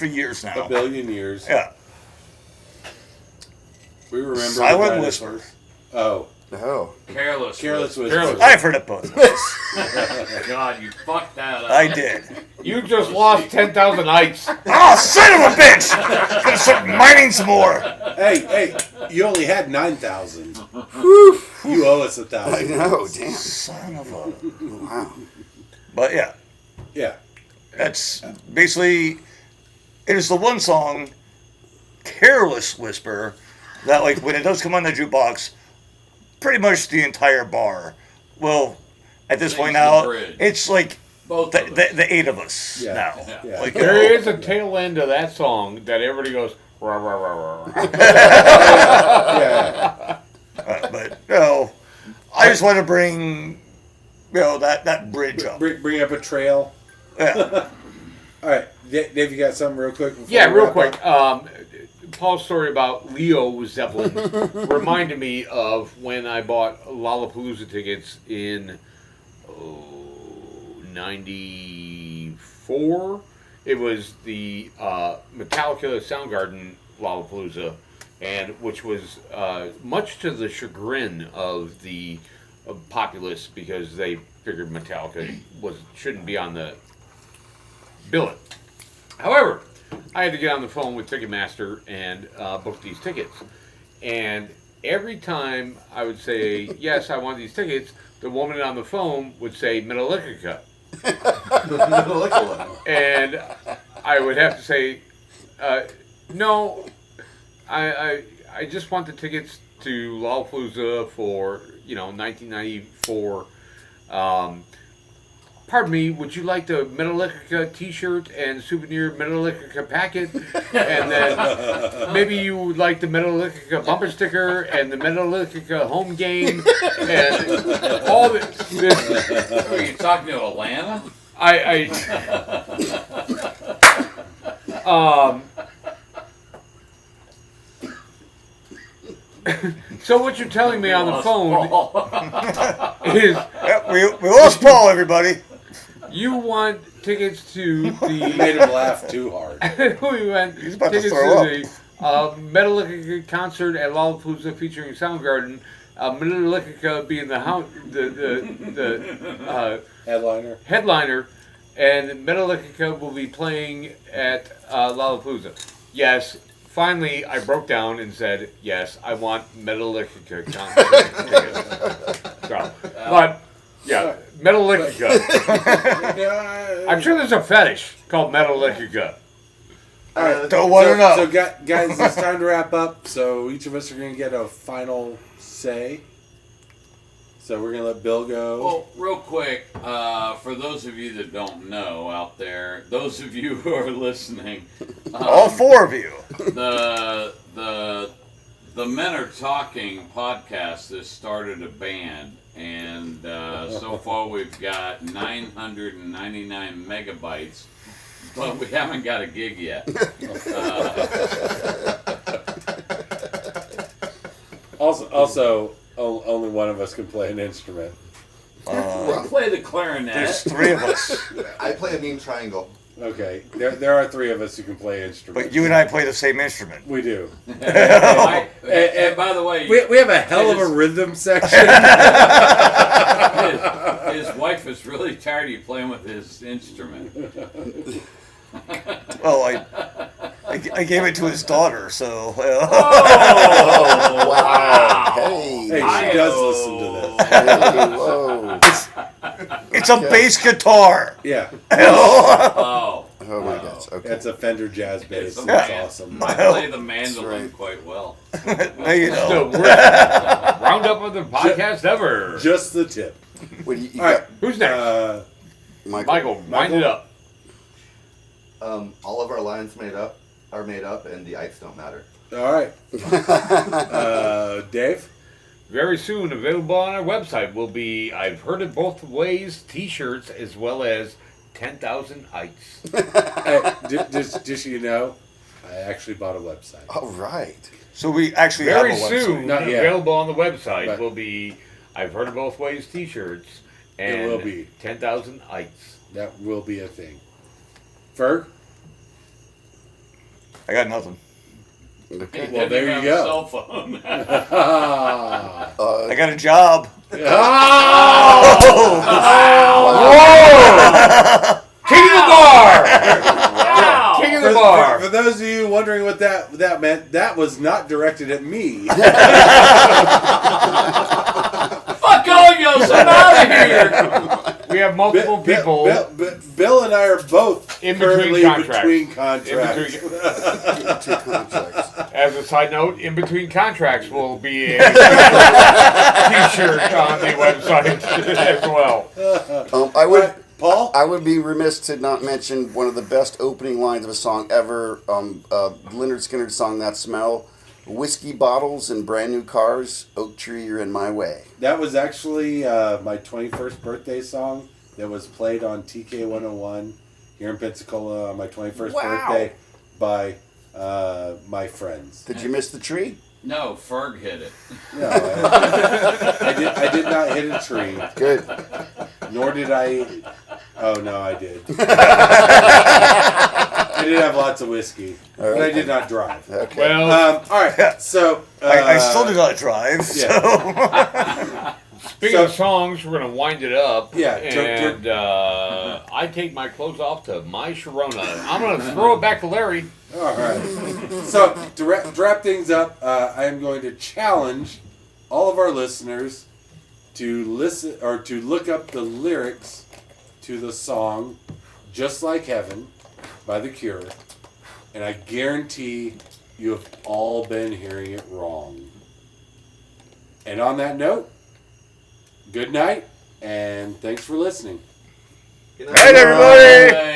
Speaker 3: years now.
Speaker 1: A billion years.
Speaker 3: Yeah.
Speaker 1: We remember.
Speaker 3: Silent Whisper.
Speaker 1: Oh.
Speaker 4: Careless
Speaker 1: Whisper.
Speaker 3: I've heard it both ways.
Speaker 4: God, you fucked that up.
Speaker 3: I did.
Speaker 5: You just lost 10,000 ites.
Speaker 3: Oh, son of a bitch! Gonna start mining some more.
Speaker 1: Hey, you only had 9,000. You owe us 1,000.
Speaker 2: I know, damn.
Speaker 3: Son of a...
Speaker 2: Wow.
Speaker 3: But yeah.
Speaker 1: Yeah.
Speaker 3: That's basically... It is the one song, Careless Whisper, that like when it does come on the jukebox, pretty much the entire bar will, at this point now, it's like the eight of us now.
Speaker 1: Yeah.
Speaker 3: Like,
Speaker 5: There is a tail end of that song that everybody goes, rah, rah, rah, rah.
Speaker 1: Yeah.
Speaker 3: But, I just want to bring, that bridge up.
Speaker 1: Bring up a trail.
Speaker 3: Yeah.
Speaker 1: All right. Dave, you got something real quick?
Speaker 5: Yeah, real quick. Paul's story about Leo Zeppelin reminded me of when I bought Lollapalooza tickets in 94. It was the Metallica Soundgarden Lollapalooza, and which was much to the chagrin of the populace because they figured Metallica shouldn't be on the billet. However, I had to get on the phone with Ticketmaster and book these tickets. And every time I would say, yes, I want these tickets, the woman on the phone would say, Metallica. And I would have to say, no, I just want the tickets to Lollapalooza for, 1994. Pardon me, would you like the Metallica t-shirt and souvenir Metallica packet? And then maybe you would like the Metallica bumper sticker and the Metallica home game and all this.
Speaker 4: Are you talking to Atlanta?
Speaker 5: So what you're telling me on the phone is...
Speaker 3: We lost Paul, everybody.
Speaker 5: You want tickets to the...
Speaker 1: Made him laugh too hard.
Speaker 5: We want
Speaker 3: He's about
Speaker 5: tickets
Speaker 3: to throw up.
Speaker 5: the Metallica concert at Lollapalooza featuring Soundgarden. Metallica being the headliner, and Metallica will be playing at Lollapalooza. Yes. Finally, I broke down and said, yes, I want Metallica concert tickets. So, but, yeah, Metallica. I'm sure there's a fetish called Metallica.
Speaker 1: All right.
Speaker 3: Don't want to know.
Speaker 1: So, guys, it's time to wrap up. So, each of us are going to get a final say. So, we're going to let Bill go.
Speaker 4: Well, real quick, for those of you that don't know out there, those of you who are listening,
Speaker 3: All four of you.
Speaker 4: The Men Are Talking podcast has started a band, and so far we've got 999 megabytes, but we haven't got a gig yet.
Speaker 1: Also, only one of us can play an instrument.
Speaker 4: Play the clarinet.
Speaker 3: There's three of us.
Speaker 6: I play a mean triangle.
Speaker 1: Okay, there are three of us who can play instruments.
Speaker 3: But you and I play the same instrument.
Speaker 1: We do.
Speaker 4: And by the way,
Speaker 1: We have a hell of a rhythm section.
Speaker 4: his wife is really tired of you playing with his instrument.
Speaker 3: Well, I gave it to his daughter, so.
Speaker 2: Oh, wow. Hey.
Speaker 1: Hey, she does listen to this.
Speaker 2: Hey, whoa.
Speaker 3: It's a bass guitar.
Speaker 1: Yeah.
Speaker 4: Oh.
Speaker 2: Oh my gosh. Okay.
Speaker 1: That's a Fender jazz bass.
Speaker 4: It's
Speaker 1: That's
Speaker 4: a-
Speaker 1: awesome.
Speaker 4: I play the mandolin
Speaker 2: That's right.
Speaker 4: quite well.
Speaker 3: There you
Speaker 5: The
Speaker 3: know.
Speaker 5: worst roundup of the podcast ever.
Speaker 1: Just the tip.
Speaker 2: What do you
Speaker 1: All right.
Speaker 2: got,
Speaker 5: Who's next?
Speaker 2: Michael?
Speaker 5: Wind it up.
Speaker 6: All of our lines are made up, and the ites don't matter.
Speaker 1: All right. Dave?
Speaker 5: Very soon, available on our website will be I've Heard It Both Ways t-shirts as well as 10,000 ites.
Speaker 1: Hey, just so you know, I actually bought a website.
Speaker 2: All right.
Speaker 3: So we actually
Speaker 5: Very
Speaker 3: have a website.
Speaker 5: soon,
Speaker 1: Not yet.
Speaker 5: available on the website
Speaker 1: But-
Speaker 5: will be I've Heard It Both Ways t-shirts and
Speaker 1: It will be.
Speaker 5: 10,000 ites.
Speaker 1: That will be a thing. Ferg?
Speaker 3: I got nothing.
Speaker 2: Okay.
Speaker 1: Well, there you
Speaker 4: Have a
Speaker 1: go.
Speaker 4: cell phone.
Speaker 3: I got a job.
Speaker 5: King of the bar! King of the bar!
Speaker 1: For those of you wondering what that meant, that was not directed at me.
Speaker 4: Fuck all you, I'm out of here.
Speaker 5: We have multiple people
Speaker 1: Bill and I are both
Speaker 5: In between
Speaker 1: currently
Speaker 5: contracts.
Speaker 1: between contracts.
Speaker 2: Two contracts.
Speaker 5: As a side note, in between contracts will be a t-shirt on the website as well.
Speaker 1: Paul?
Speaker 2: I would be remiss to not mention one of the best opening lines of a song ever. Leonard Skinner's song "That Smell." Whiskey bottles and brand new cars. Oak tree, you're in my way.
Speaker 1: That was actually my 21st birthday song that was played on TK 101 here in Pensacola on my 21st birthday by my friends.
Speaker 2: Did you miss the tree?
Speaker 4: No, Ferg hit it.
Speaker 1: No, I did not hit a tree.
Speaker 2: Good.
Speaker 1: Nor did I. Oh no, I did. I did have lots of whiskey, but I did not drive.
Speaker 2: Okay.
Speaker 5: Well,
Speaker 1: All right, so
Speaker 3: I still do not drive.
Speaker 1: Yeah.
Speaker 5: speaking of songs, we're going to wind it up.
Speaker 1: Yeah,
Speaker 5: And I take my clothes off to My Sharona. I'm going to throw it back to Larry.
Speaker 1: All right. So to wrap things up, I am going to challenge all of our listeners to listen or to look up the lyrics to the song "Just Like Heaven" by The Cure, and I guarantee you have all been hearing it wrong. And on that note, good night, and thanks for listening.
Speaker 6: Good
Speaker 3: Hey, everybody!
Speaker 4: Hey.